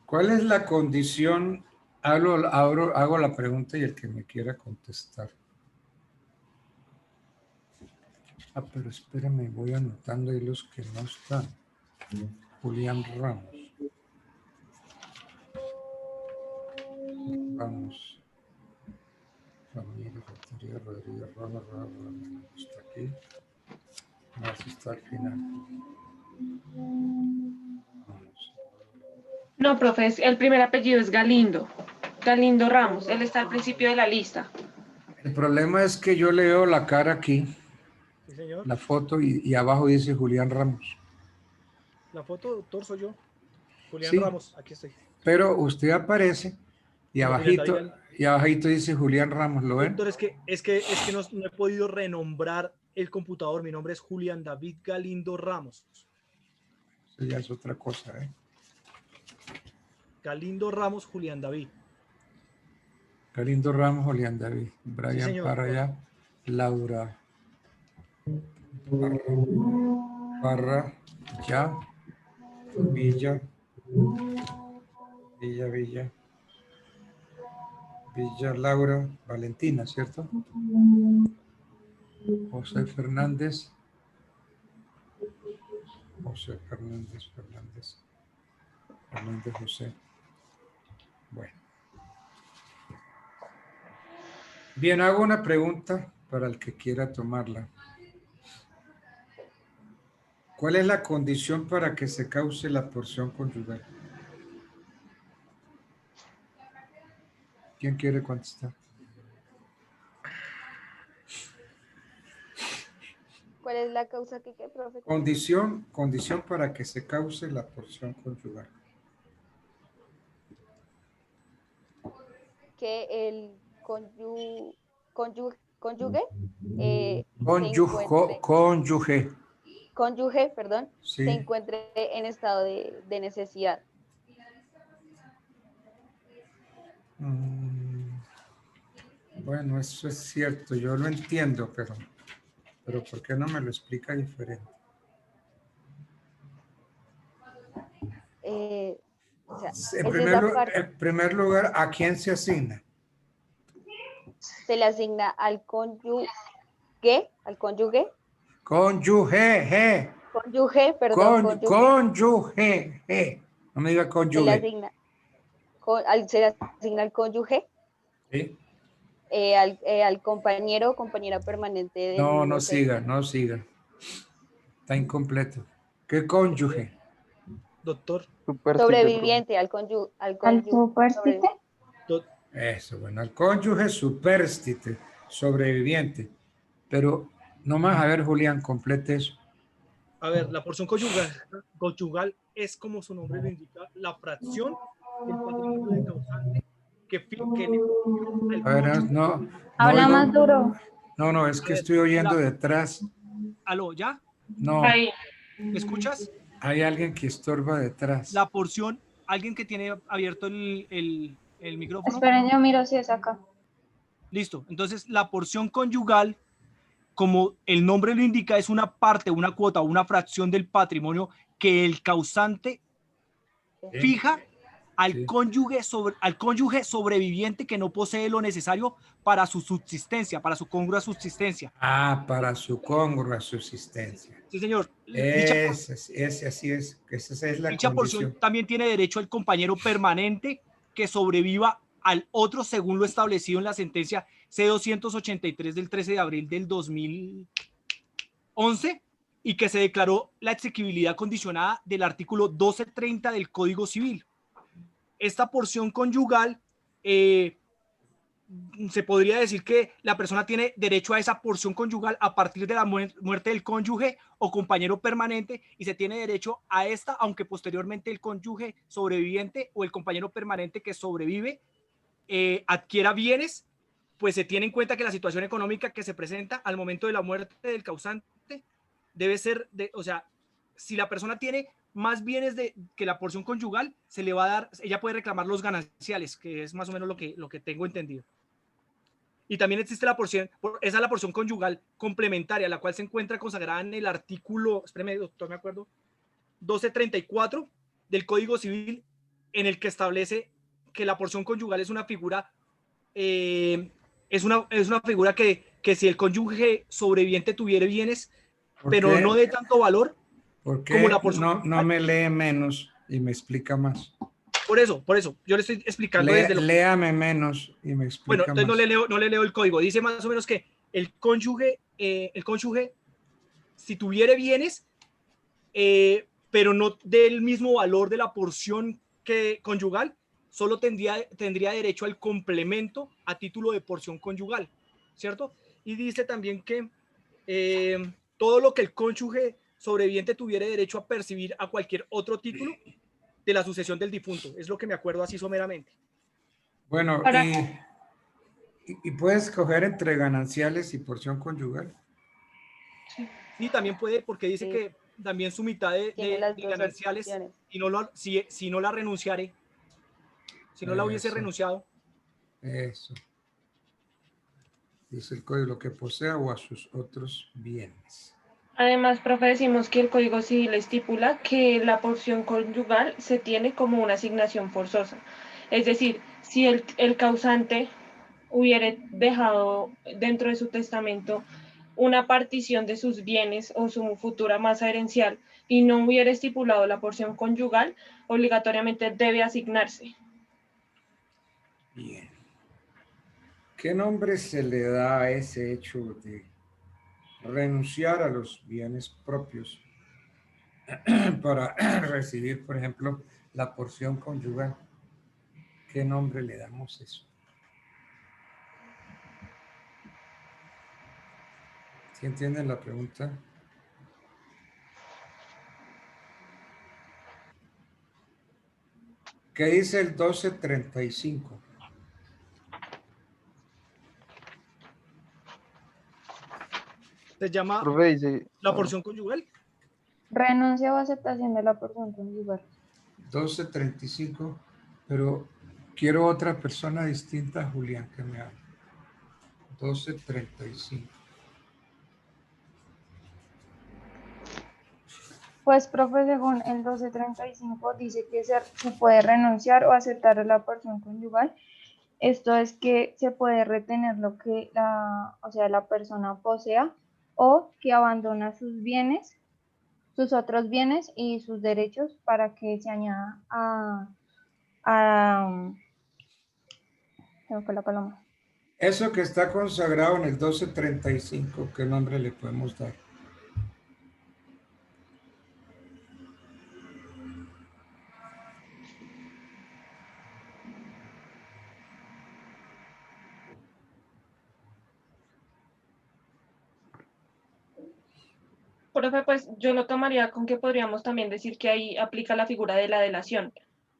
¿Cuál es la condición? Hago la pregunta y el que me quiera contestar. Pero espérame, voy anotando ahí los que no están. Julián Ramos. Ramos. Ramírez, Factoría, Rodríguez, Ramos, Ramos, está aquí. Más está al final. Vamos. No, profe, el primer apellido es Galindo. Galindo Ramos. Él está al principio de la lista. El problema es que yo leo la cara aquí, Sí, señor. la foto, y abajo dice Julián Ramos. La foto, doctor, soy yo. Julián Sí. Ramos, aquí estoy. Pero usted aparece y No, Julián David. abajito dice Julián Ramos, ¿lo ven? Doctor, es que no he podido renombrar el computador. Mi nombre es Julián David Galindo Ramos. Eso ya es otra cosa, ¿eh? Galindo Ramos, Julián David. Galindo Ramos, Julián David, Brian señor. para allá, Laura Parra, ya, Villa, Laura, Valentina, ¿cierto? José Fernández, Fernández José. Bueno. Bien, hago una pregunta para el que quiera tomarla. ¿Cuál es la condición para que se cause la porción conyugal? ¿Quién quiere contestar? ¿Cuál es la causa que qué, profe? Condición para que se cause la porción conyugal. Que el cónyuge cónyuge, perdón, Sí. se encuentre en estado de necesidad. Bueno, eso es cierto, yo lo entiendo, pero ¿por qué no me lo explica diferente? O sea, En primer lugar, ¿a quién se asigna? se le asigna al cónyuge, perdón, Cónyuge. No me diga se le cónyuge. asigna, al cónyuge, ¿Sí? al compañero o compañera permanente del No mismo sexo. siga. Está incompleto. ¿Qué cónyuge? Doctor. Sobreviviente, al cónyuge. Eso, bueno, al cónyuge supérstite, sobreviviente. Pero no más, a ver, Julián, complete eso. A ver, la porción conyugal es, como su nombre lo indica, la fracción del patrimonio del causante que le A ver, no. Habla oigo. más duro. No, es que estoy oyendo detrás. ¿Aló, ya? No, Ahí. ¿Me escuchas? hay alguien que estorba detrás. La porción, alguien que tiene abierto el micrófono. Esperen, yo miro si es acá. Listo. Entonces, la porción conyugal, como el nombre lo indica, es una parte, una cuota, una fracción del patrimonio que el causante fija al cónyuge sobreviviente que no posee lo necesario para su subsistencia, para su congrua subsistencia. Ah, para su congrua subsistencia. Sí, señor. Esa es la Dicha porción condición. también tiene derecho al compañero permanente que sobreviva al otro según lo establecido en la sentencia C-283 del 13 de abril del 2011 y que se declaró la exequibilidad condicionada del artículo 1230 del Código Civil. Esta porción conyugal, se podría decir que la persona tiene derecho a esa porción conyugal a partir de la muerte del cónyuge o compañero permanente y se tiene derecho a esta, aunque posteriormente el cónyuge sobreviviente o el compañero permanente que sobrevive adquiera bienes, pues se tiene en cuenta que la situación económica que se presenta al momento de la muerte del causante debe ser, o sea, si la persona tiene más bienes que la porción conyugal, se le va a dar, ella puede reclamar los gananciales, que es más o menos lo que tengo entendido. Y también existe la porción, esa es la porción conyugal complementaria, la cual se encuentra consagrada en el artículo, espérame, doctor, me acuerdo, 1234 del Código Civil, en el que establece que la porción conyugal es una figura, es una figura que si el cónyuge sobreviviente tuviera bienes, pero no de tanto valor, ¿Por qué como la porción no me lee menos y me explica más? Por eso, yo le estoy explicando desde lo que... Léame menos y me explica Bueno, entonces más. no le leo el código. Dice más o menos que el cónyuge, si tuviere bienes, pero no del mismo valor de la porción que conyugal, solo tendría derecho al complemento a título de porción conyugal, ¿cierto? Y dice también que todo lo que el cónyuge sobreviviente tuviera derecho a percibir a cualquier otro título de la sucesión del difunto. Es lo que me acuerdo así someramente. Bueno, y puedes escoger entre gananciales y porción conyugal. Sí, también puede, porque dice que también su mitad de las dos gananciales, opciones. si no la renunciare, si no la hubiese Eso. renunciado. Eso. Dice el código, lo que posea o a sus otros bienes. Además, profe, decimos que el Código Civil estipula que la porción conyugal se tiene como una asignación forzosa. Es decir, si el causante hubiera dejado dentro de su testamento una partición de sus bienes o su futura masa herencial y no hubiera estipulado la porción conyugal, obligatoriamente debe asignarse. Bien. ¿Qué nombre se le da a ese hecho de renunciar a los bienes propios para recibir, por ejemplo, la porción conyugal? ¿Qué nombre le damos eso? ¿Sí entienden la pregunta? ¿Qué dice el 1235? Se llama Profe, dice, la porción conyugal. Renuncia o aceptación de la porción conyugal. 1235, pero quiero otra persona distinta a Julián que me hable. 1235. Pues, profe, según el 1235 dice que se puede renunciar o aceptar la porción conyugal. Esto es que se puede retener lo que la persona posea o que abandona sus bienes, sus otros bienes y sus derechos para que se añada se me fue la paloma. Eso que está consagrado en el 1235, ¿qué nombre le podemos dar? Profe, pues yo lo tomaría con que podríamos también decir que ahí aplica la figura de la delación,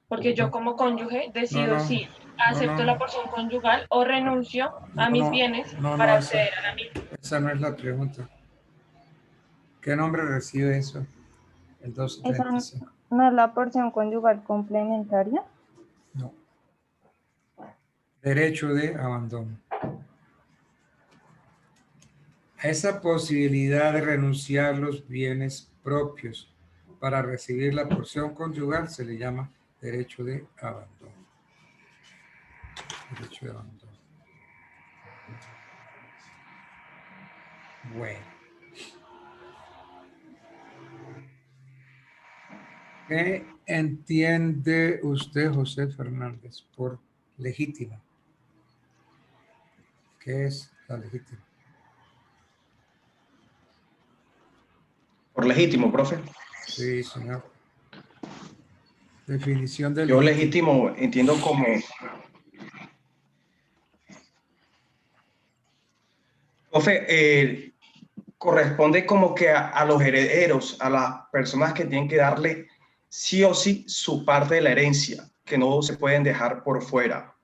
porque yo como cónyuge decido si acepto la porción conyugal o renuncio a mis bienes para acceder a la misma. Esa no es la pregunta. ¿Qué nombre recibe eso? El ¿Esa 1235. no es la porción conyugal complementaria? No. Derecho de abandono. A esa posibilidad de renunciar los bienes propios para recibir la porción conyugal se le llama derecho de abandono. Derecho de abandono. Bueno. ¿Qué entiende usted, José Fernández, por legítima? ¿Qué es la legítima? Por legítimo, profe. Sí, señor. Definición de Yo legítimo entiendo como... Profe, corresponde como que a los herederos, a las personas que tienen que darle sí o sí su parte de la herencia, que no se pueden dejar por fuera.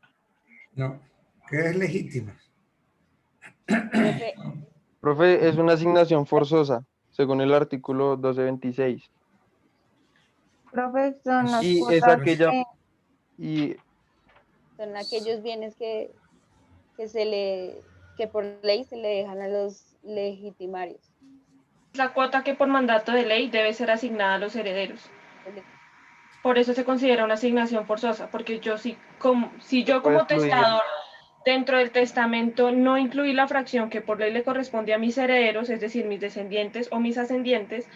No, ¿qué es legítima? profe, es una asignación forzosa, según el artículo 1226. Profe, son las Y es cuotas aquella... que- Y Son aquellos bienes que por ley se le dejan a los legitimarios. La cuota que por mandato de ley debe ser asignada a los herederos. Por eso se considera una asignación forzosa, porque si yo como testador dentro del testamento no incluí la fracción que por ley le corresponde a mis herederos, es decir, mis descendientes o mis ascendientes,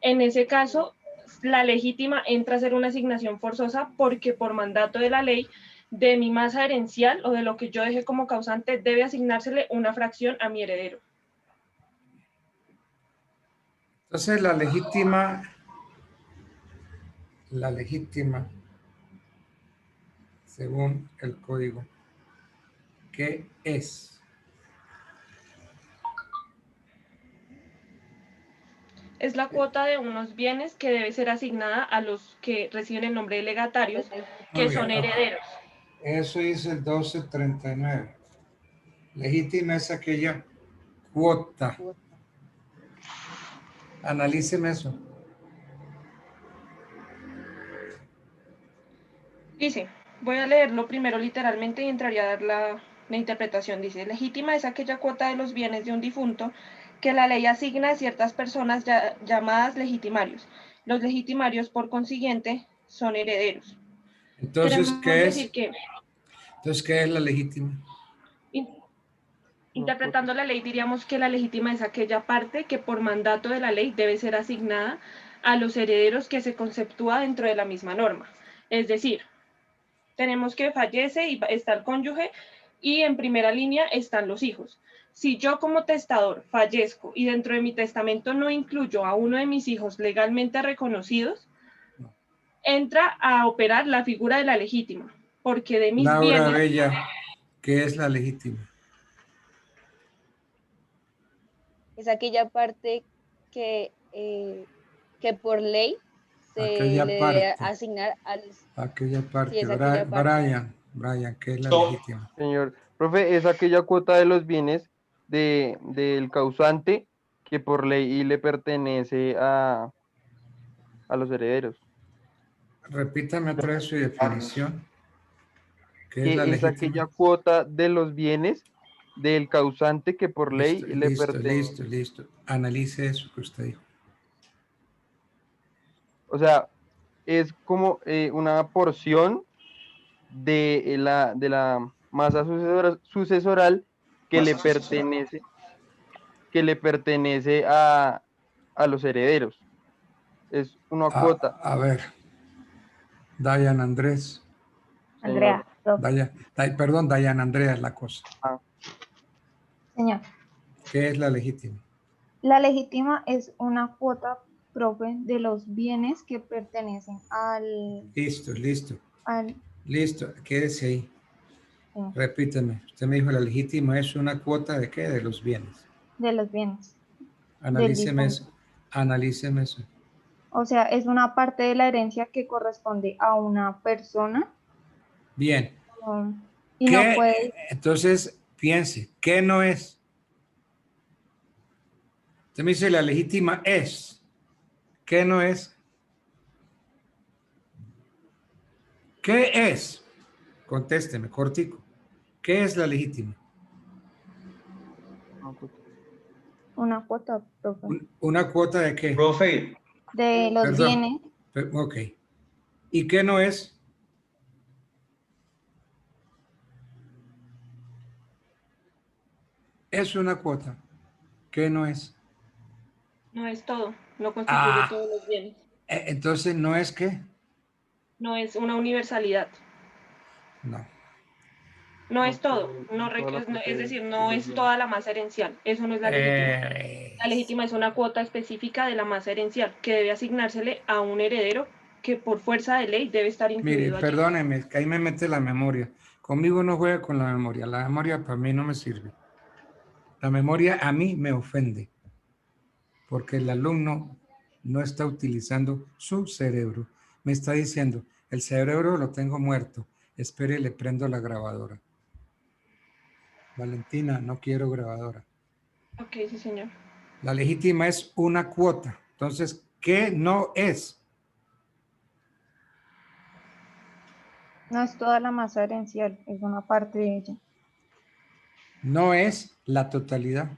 en ese caso la legítima entra a ser una asignación forzosa porque por mandato de la ley, de mi masa herencial o de lo que yo dejé como causante, debe asignársele una fracción a mi heredero. Entonces la legítima, según el código, ¿qué es? Es la cuota de unos bienes que debe ser asignada a los que reciben el nombre de legatarios, que Muy son bien. herederos. Eso dice el 1239. Legítima es aquella cuota. Analíceme eso. Dice, voy a leerlo primero literalmente y entraría a dar la interpretación. Dice, legítima es aquella cuota de los bienes de un difunto que la ley asigna a ciertas personas llamadas legitimarios. Los legitimarios, por consiguiente, son herederos. Entonces, Queremos ¿qué es? decir que, Entonces, ¿qué es la legítima? interpretando la ley, diríamos que la legítima es aquella parte que por mandato de la ley debe ser asignada a los herederos que se conceptúa dentro de la misma norma. Es decir, tenemos que fallece y está el cónyuge y en primera línea están los hijos. Si yo como testador fallezco y dentro de mi testamento no incluyo a uno de mis hijos legalmente reconocidos, entra a operar la figura de la legítima, porque de mis Laura bienes... Bella, ¿qué es la legítima? Es aquella parte que por ley se Aquella le parte. debe asignar a los... Aquella parte. Sí, es aquella parte. Brian, ¿qué es la legítima? Señor, profe, es aquella cuota de los bienes del causante que por ley le pertenece a los herederos. Repítame otra vez su definición. ¿Qué es Que la es legítima? aquella cuota de los bienes del causante que por ley le pertenece. Listo. Analice eso que usted dijo. O sea, es como una porción de la masa sucesoral que le pertenece a los herederos. Es una cuota. A ver. Dayan Andrés. Andrea. Dayan Andrea es la cosa. Señor, ¿Qué es la legítima? la legítima es una cuota, profe, de los bienes que pertenecen al... Listo, quédese ahí. Sí. Repíteme. Usted me dijo la legítima es una cuota de qué? De los bienes. De los bienes. Analíceme Del eso. Analíceme eso. O sea, es una parte de la herencia que corresponde a una persona. Bien. Y no puede... Entonces, piense, ¿qué no es? Usted me dice la legítima es. ¿Qué no es? ¿Qué es? Contésteme, cortico. ¿Qué es la legítima? Una cuota, profe. ¿Una cuota de qué? Profe. De los bienes. Ok. ¿Y qué no es? Es una cuota. ¿Qué no es? No es todo, no constituye todos los bienes. Entonces, ¿no es qué? No es una universalidad. No. No es todo, es decir, no es toda la masa herencial, eso no es la legítima. La legítima es una cuota específica de la masa herencial que debe asignársele a un heredero que por fuerza de ley debe estar incluido Mire, allí. perdóneme, que ahí me mete la memoria. Conmigo no juega con la memoria para mí no me sirve. La memoria a mí me ofende, porque el alumno no está utilizando su cerebro. Me está diciendo, el cerebro lo tengo muerto, espere, le prendo la grabadora. Valentina, no quiero grabadora. Ok, sí, señor. La legítima es una cuota. Entonces, ¿qué no es? No es toda la masa herencial, es una parte de ella. No es la totalidad.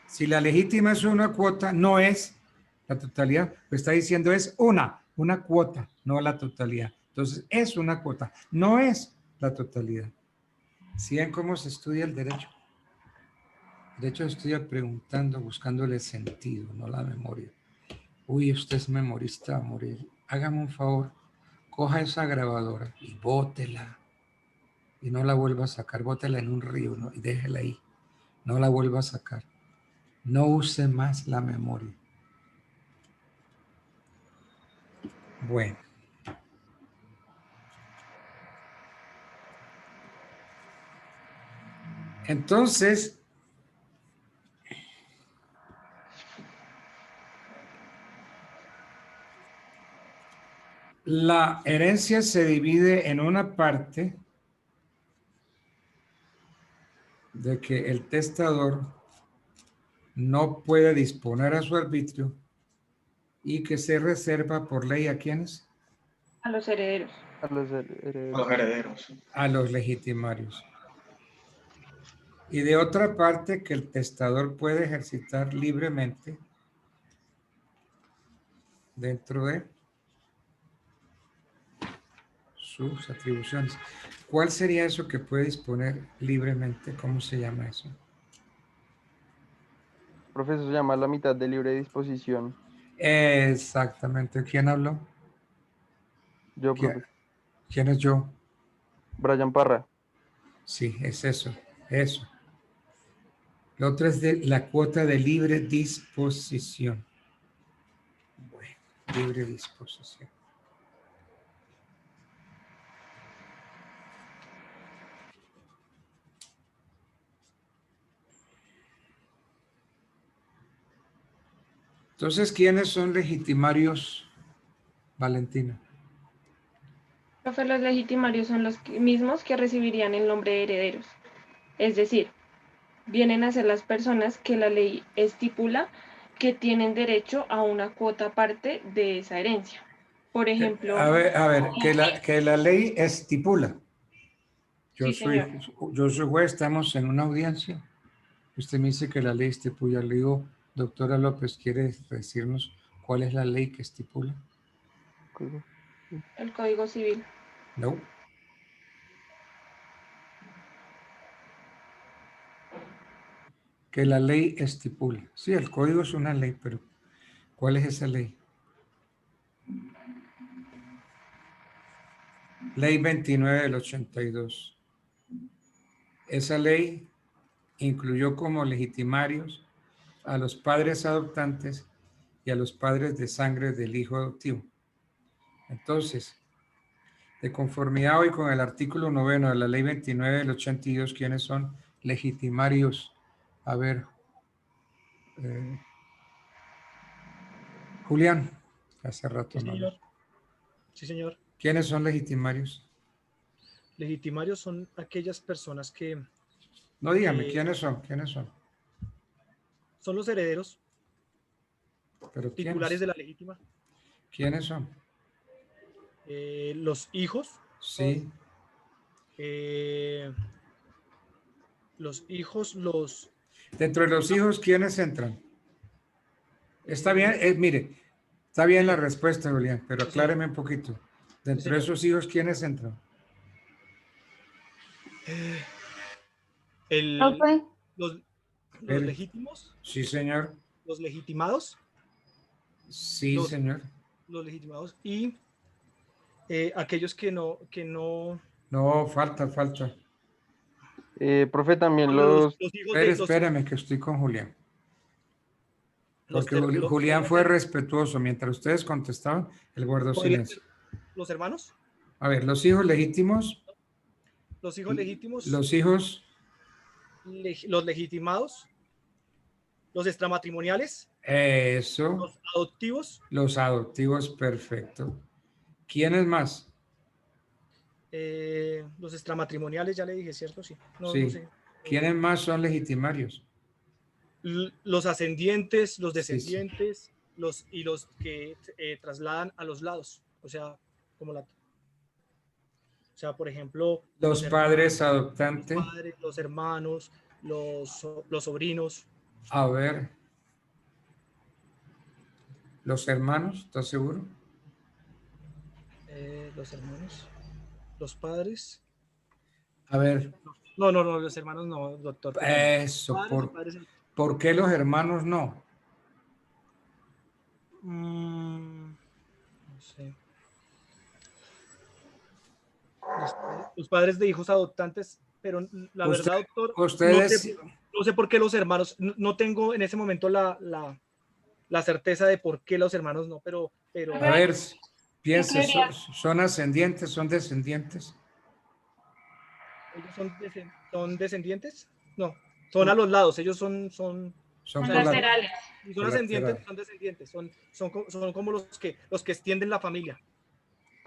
Si la legítima es una cuota, no es la totalidad. Lo está diciendo es una cuota, no la totalidad. Entonces, es una cuota, no es la totalidad. ¿Sí ven cómo se estudia el derecho? El derecho se estudia preguntando, buscándole sentido, no la memoria. Uy, usted es memorista a morir. Hágame un favor, coja esa grabadora y bótela. Y no la vuelva a sacar, bótela en un río, ¿no? Y déjela ahí. No la vuelva a sacar. No use más la memoria. Bueno. Entonces, la herencia se divide en una parte de que el testador no puede disponer a su arbitrio y que se reserva por ley ¿a quiénes? A los herederos. A los herederos. Los herederos. A los legitimarios. Y de otra parte que el testador puede ejercitar libremente dentro de sus atribuciones. ¿Cuál sería eso que puede disponer libremente? ¿Cómo se llama eso? Profesor, se llama la mitad de libre disposición. Exactamente. ¿Quién habló? Yo, profesor. ¿Quién es yo? Brian Parra. Sí, es eso. Eso. Lo otro es de la cuota de libre disposición. Bueno, libre disposición. Entonces, ¿quiénes son legitimarios, Valentina? Profe, los legitimarios son los mismos que recibirían el nombre de herederos. Es decir, vienen a ser las personas que la ley estipula que tienen derecho a una cuota aparte de esa herencia. Por ejemplo... A ver, que la ley estipula. Yo Sí, soy juez, estamos en una audiencia. Usted me dice que la ley estipula. Le digo, doctora López, ¿quiere decirnos cuál es la ley que estipula? El Código Civil. No. Que la ley estipula. Sí, el código es una ley, pero ¿cuál es esa ley? Ley 29 del 82. Esa ley incluyó como legitimarios a los padres adoptantes y a los padres de sangre del hijo adoptivo. Entonces, de conformidad hoy con el artículo 9 de la ley 29 del 82, ¿quiénes son legitimarios? A ver, Julián, hace rato Sí, no. señor. Sí, señor. ¿Quiénes son legitimarios? Legitimarios son aquellas personas que... No, dígame, ¿quiénes son? ¿Quiénes son? Son los herederos ¿Pero titulares quiénes? de la legítima. ¿Quiénes son? Los hijos. Sí. Los hijos, los... Dentro de los hijos, ¿quiénes entran? Está bien, mire, está bien la respuesta, Julián, pero acláreme un poquito. Dentro de esos hijos, ¿quiénes entran? Los Espere. legítimos. Sí, señor. Los legitimados. Sí, señor. Los legitimados y aquellos que no... No, falta. Profe, también los hijos de los... Espérame, que estoy con Julián. Porque Julián fue respetuoso. Mientras ustedes contestaban, él guardó silencio. ¿Los hermanos? A ver, los hijos legítimos. Los hijos legítimos. Los hijos. Los legitimados. Los extramatrimoniales. Eso. Los adoptivos. Los adoptivos, perfecto. ¿Quiénes más? Los extramatrimoniales, ya le dije, ¿cierto? Sí. No, sí. No sé. ¿Quiénes más son legitimarios? Los ascendientes, los descendientes, sí. los que trasladan a los lados. O sea, por ejemplo... Los padres adoptantes. Los padres, los hermanos, los sobrinos. A ver. ¿Los hermanos? ¿Estás seguro? Los hermanos. Los padres. A ver. No, los hermanos no, doctor. Eso, ¿por qué los hermanos no? No sé. Los padres de hijos adoptantes, pero la Usted- verdad, doctor, ustedes- no sé por qué los hermanos, no tengo en ese momento la certeza de por qué los hermanos no, pero A ver, piense, creería- ¿son ascendientes, son descendientes? ellos son descendientes, no, son a los lados, ellos son Son laterales. y son ascendientes, son descendientes, son como los que extienden la familia.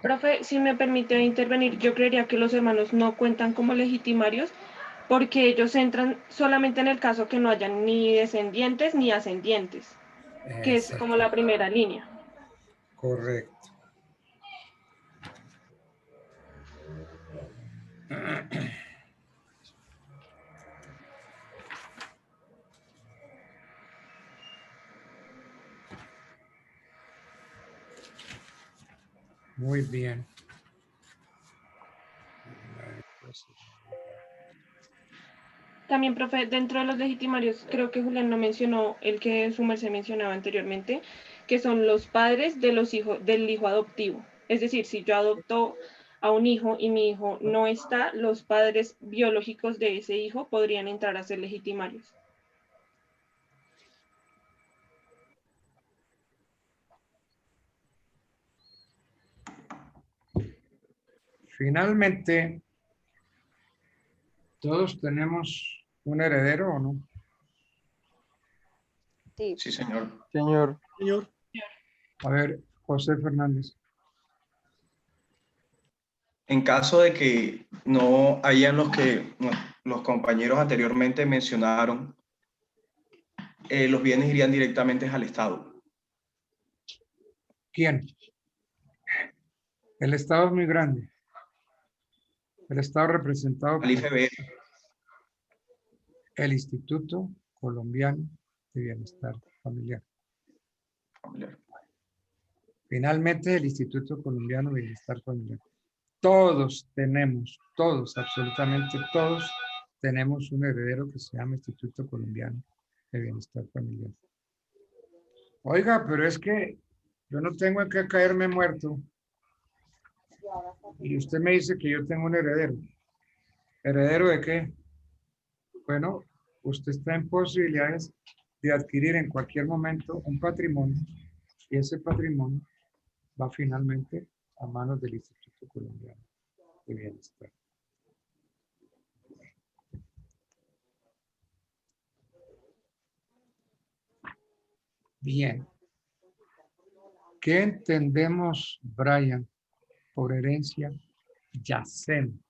Profe, si me permite intervenir, yo creería que los hermanos no cuentan como legitimarios porque ellos entran solamente en el caso que no hayan ni descendientes ni ascendientes, que es como la primera línea. Correcto. Muy bien. También, profe, dentro de los legitimarios, creo que Julián no mencionó el que su merced mencionaba anteriormente, que son los padres de los hijos, del hijo adoptivo. Es decir, si yo adopto a un hijo y mi hijo no está, los padres biológicos de ese hijo podrían entrar a ser legitimarios. Finalmente, ¿todos tenemos un heredero o no? Sí. Sí, señor. Señor. Señor. A ver, José Fernández. En caso de que no hayan los que los compañeros anteriormente mencionaron, los bienes irían directamente al Estado. ¿Quién? El Estado es muy grande. El Estado representado por Al IFB. el Instituto Colombiano de Bienestar Familiar. Finalmente, el Instituto Colombiano de Bienestar Familiar. Todos tenemos, todos, absolutamente todos, tenemos un heredero que se llama Instituto Colombiano de Bienestar Familiar. Oiga, pero es que yo no tengo en qué caerme muerto. Y usted me dice que yo tengo un heredero. ¿Heredero de qué? Bueno, usted está en posibilidades de adquirir en cualquier momento un patrimonio y ese patrimonio va finalmente a manos del Instituto Colombiano de Bienestar. Bien. ¿Qué entendemos, Brian, por herencia yacente?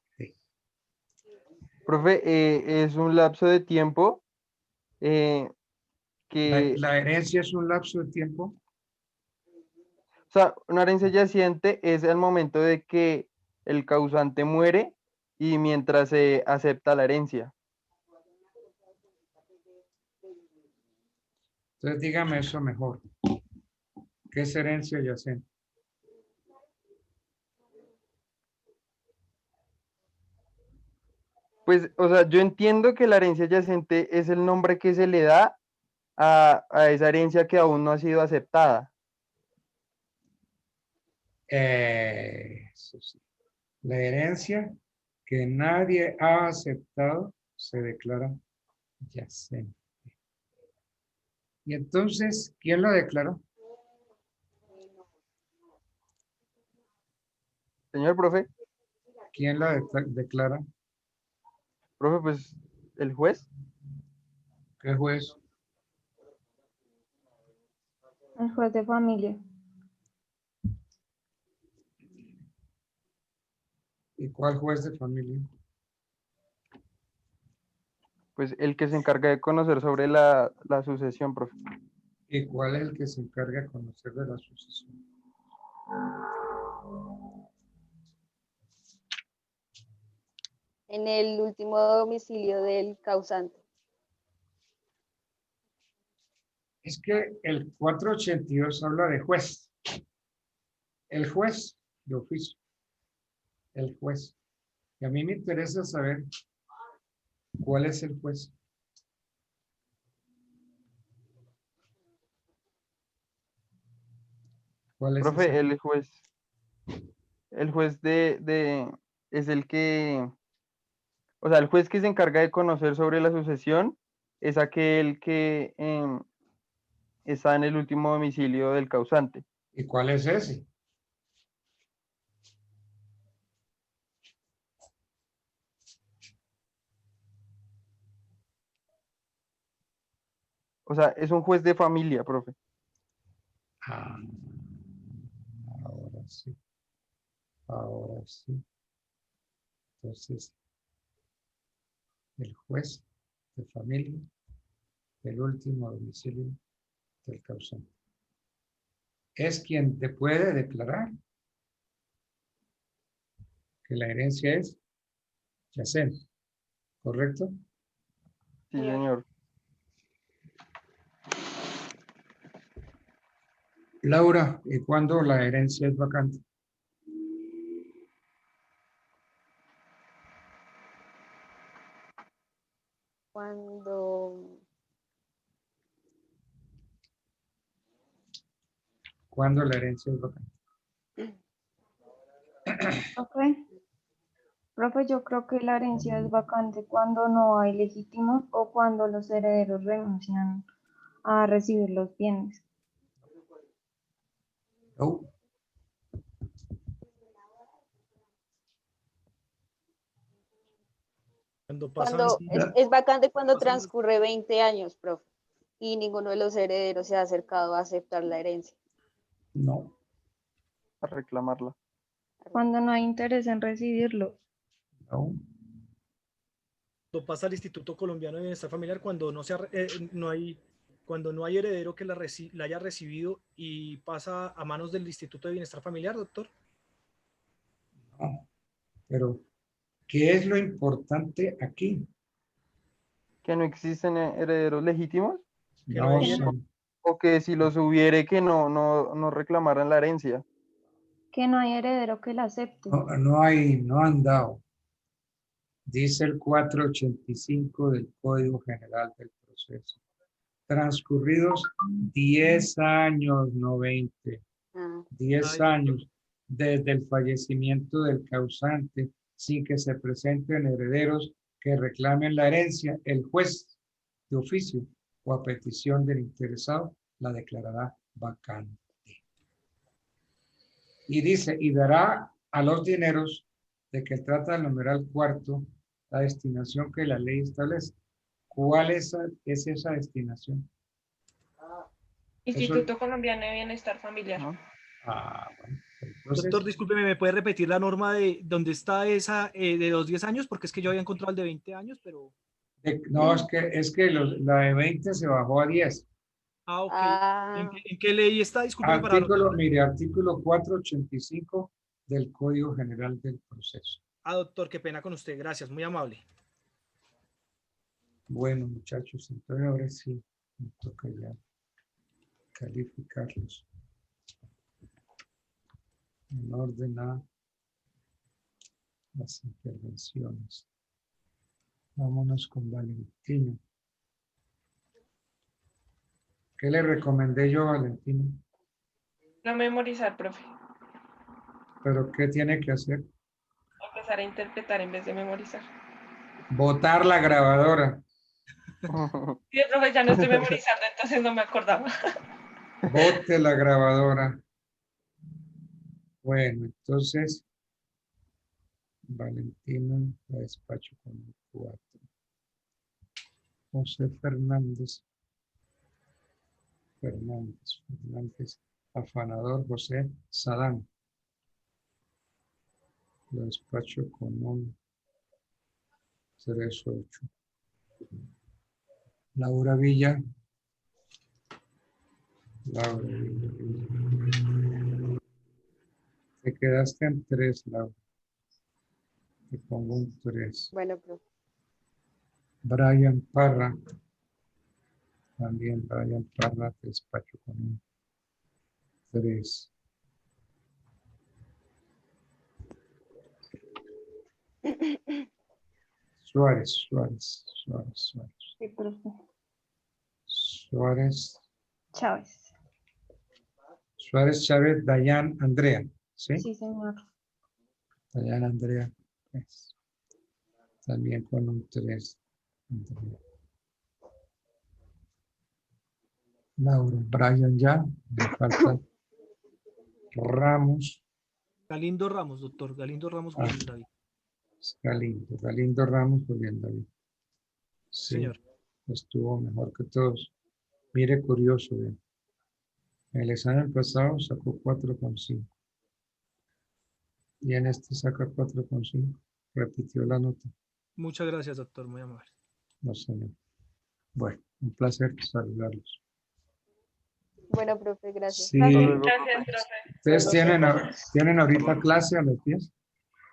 Profe, es un lapso de tiempo que... ¿La herencia es un lapso de tiempo? O sea, una herencia yaciente es el momento de que el causante muere y mientras se acepta la herencia. Entonces dígame eso mejor. ¿Qué es herencia yacente? Pues, o sea, yo entiendo que la herencia yacente es el nombre que se le da a esa herencia que aún no ha sido aceptada. Eso sí. La herencia que nadie ha aceptado se declara yacente. Y entonces, ¿quién la declaró? Señor profe. ¿Quién la declara? Profe, pues, ¿el juez? ¿Qué juez? El juez de familia. ¿Y cuál juez de familia? Pues el que se encarga de conocer sobre la sucesión, profe. ¿Y cuál es el que se encarga de conocer de la sucesión? En el último domicilio del causante. Es que el 482 habla de juez. El juez de oficio. El juez. Y a mí me interesa saber cuál es el juez. ¿Cuál es Profe, ese? el juez es el que, o sea, el juez que se encarga de conocer sobre la sucesión es aquel que está en el último domicilio del causante. ¿Y cuál es ese? O sea, es un juez de familia, profe. Ah, ahora sí. Ahora sí. Entonces, el juez de familia, el último domicilio del causante. Es quien te puede declarar que la herencia es yacente, ¿correcto? Sí, señor. Laura, ¿y cuándo la herencia es vacante? ¿Cuándo la herencia es vacante? Profe, yo creo que la herencia es vacante cuando no hay legítimos o cuando los herederos renuncian a recibir los bienes. No. Cuando es vacante cuando transcurre 20 años, profe, y ninguno de los herederos se ha acercado a aceptar la herencia. No. A reclamarla. Cuando no hay interés en recibirlo. No. Cuando pasa al Instituto Colombiano de Bienestar Familiar, cuando cuando no hay heredero que la haya recibido y pasa a manos del Instituto de Bienestar Familiar, doctor. No. Pero, ¿qué es lo importante aquí? Que no existen herederos legítimos. No son. O que si los hubiere, que no reclamaran la herencia. Que no hay heredero que la acepte. No han dado. Dice el 485 del Código General del Proceso. Transcurridos 10 años, no 20. 10 años desde el fallecimiento del causante, sin que se presenten herederos que reclamen la herencia, el juez de oficio o a petición del interesado la declarará vacante. Y dice, y dará a los dineros de que trata el numeral cuarto la destinación que la ley establece. ¿Cuál es esa destinación? Instituto Colombiano de Bienestar Familiar. Bueno. Entonces, Doctor, discúlpeme, ¿me puede repetir la norma de dónde está esa de los 10 años? Porque es que yo había encontrado el de 20 años, pero... no, es que la de 20 se bajó a 10. Ah, ok. ¿En qué ley está? Discúlpeme para anotarlo. Mire, artículo 485 del Código General del Proceso. Ah, doctor, qué pena con usted. Gracias, muy amable. Bueno, muchachos, entonces ahora sí me toca ya calificarlos en orden a las intervenciones. Vámonos con Valentino. ¿Qué le recomendé yo a Valentino? No memorizar, profe. ¿Pero qué tiene que hacer? Empezar a interpretar en vez de memorizar. Botar la grabadora. Sí, profe, ya no estoy memorizando, entonces no me acordaba. Bote la grabadora. Bueno, entonces, Valentina la despacho con el 4. José Fernández, afanador José Sadán. Lo despacho con un 3-8. Laura Villa. Te quedaste en 3, Laura. Te pongo un 3. Bueno, profe. Brian Parra. También Brian Parra, te despacho con un 3. Suárez. Sí, profe. Suárez. Chávez. Suárez Chávez, Dayan Andrea. ¿Sí? Sí, señor. Dayan Andrea. Pues, también con un 3. Andrea. Laura, Brian ya. Me falta Ramos. Galindo Ramos, doctor. Galindo Ramos, Ah, Julián David. Galindo Ramos, Julián David. Sí, Señor. estuvo mejor que todos. Mire, curioso, bien. En el examen pasado sacó 4,5. Y en este saca 4,5. Repitió la nota. Muchas gracias, doctor. Muy amable. No sé. Bueno, un placer saludarlos. Bueno, profe, gracias. Sí. Gracias, profe. ¿Ustedes tienen ahorita clase a las 10?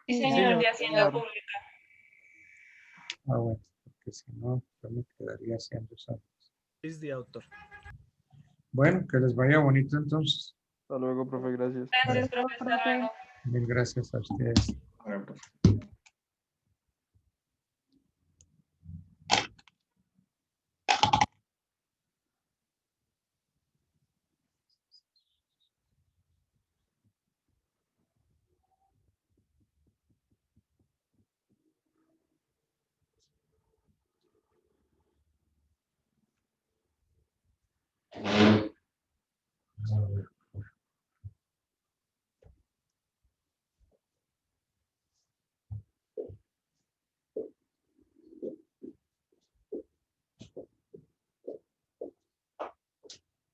Sí, señor, de Hacienda Pública. Ah, bueno, porque si no, yo me quedaría haciendo exámenes. Feliz día, doctor. Bueno, que les vaya bonito entonces. Hasta luego, profe, gracias. Gracias, profe. Hasta luego. Mil gracias a ustedes.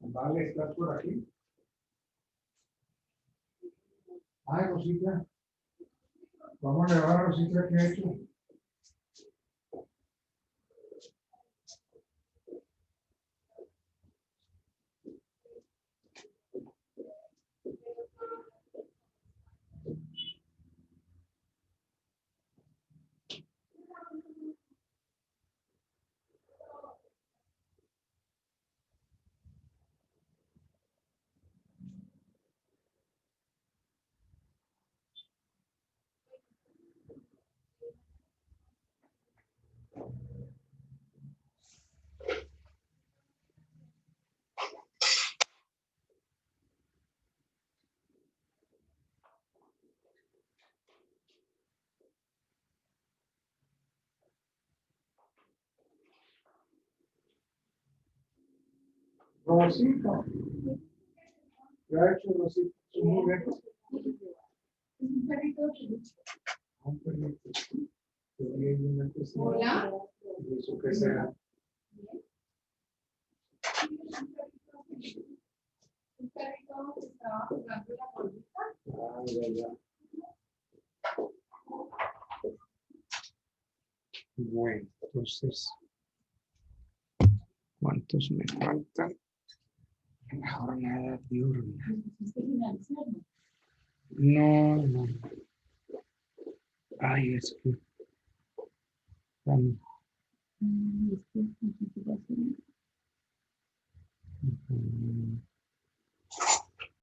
Vale, ¿estás por aquí? Ay, Rosita. ¿Cómo le va, Rosita? ¿Qué ha hecho? Rosita. ¿Qué ha hecho Rosita? Muy bien. Un perrito. Un perrito. Hola. ¿Y eso qué será? Un perrito que estaba jugando en la bolita. Ah, ya. Bueno, entonces, ¿cuántos me faltan en la jornada diurna? No. Ay, es que...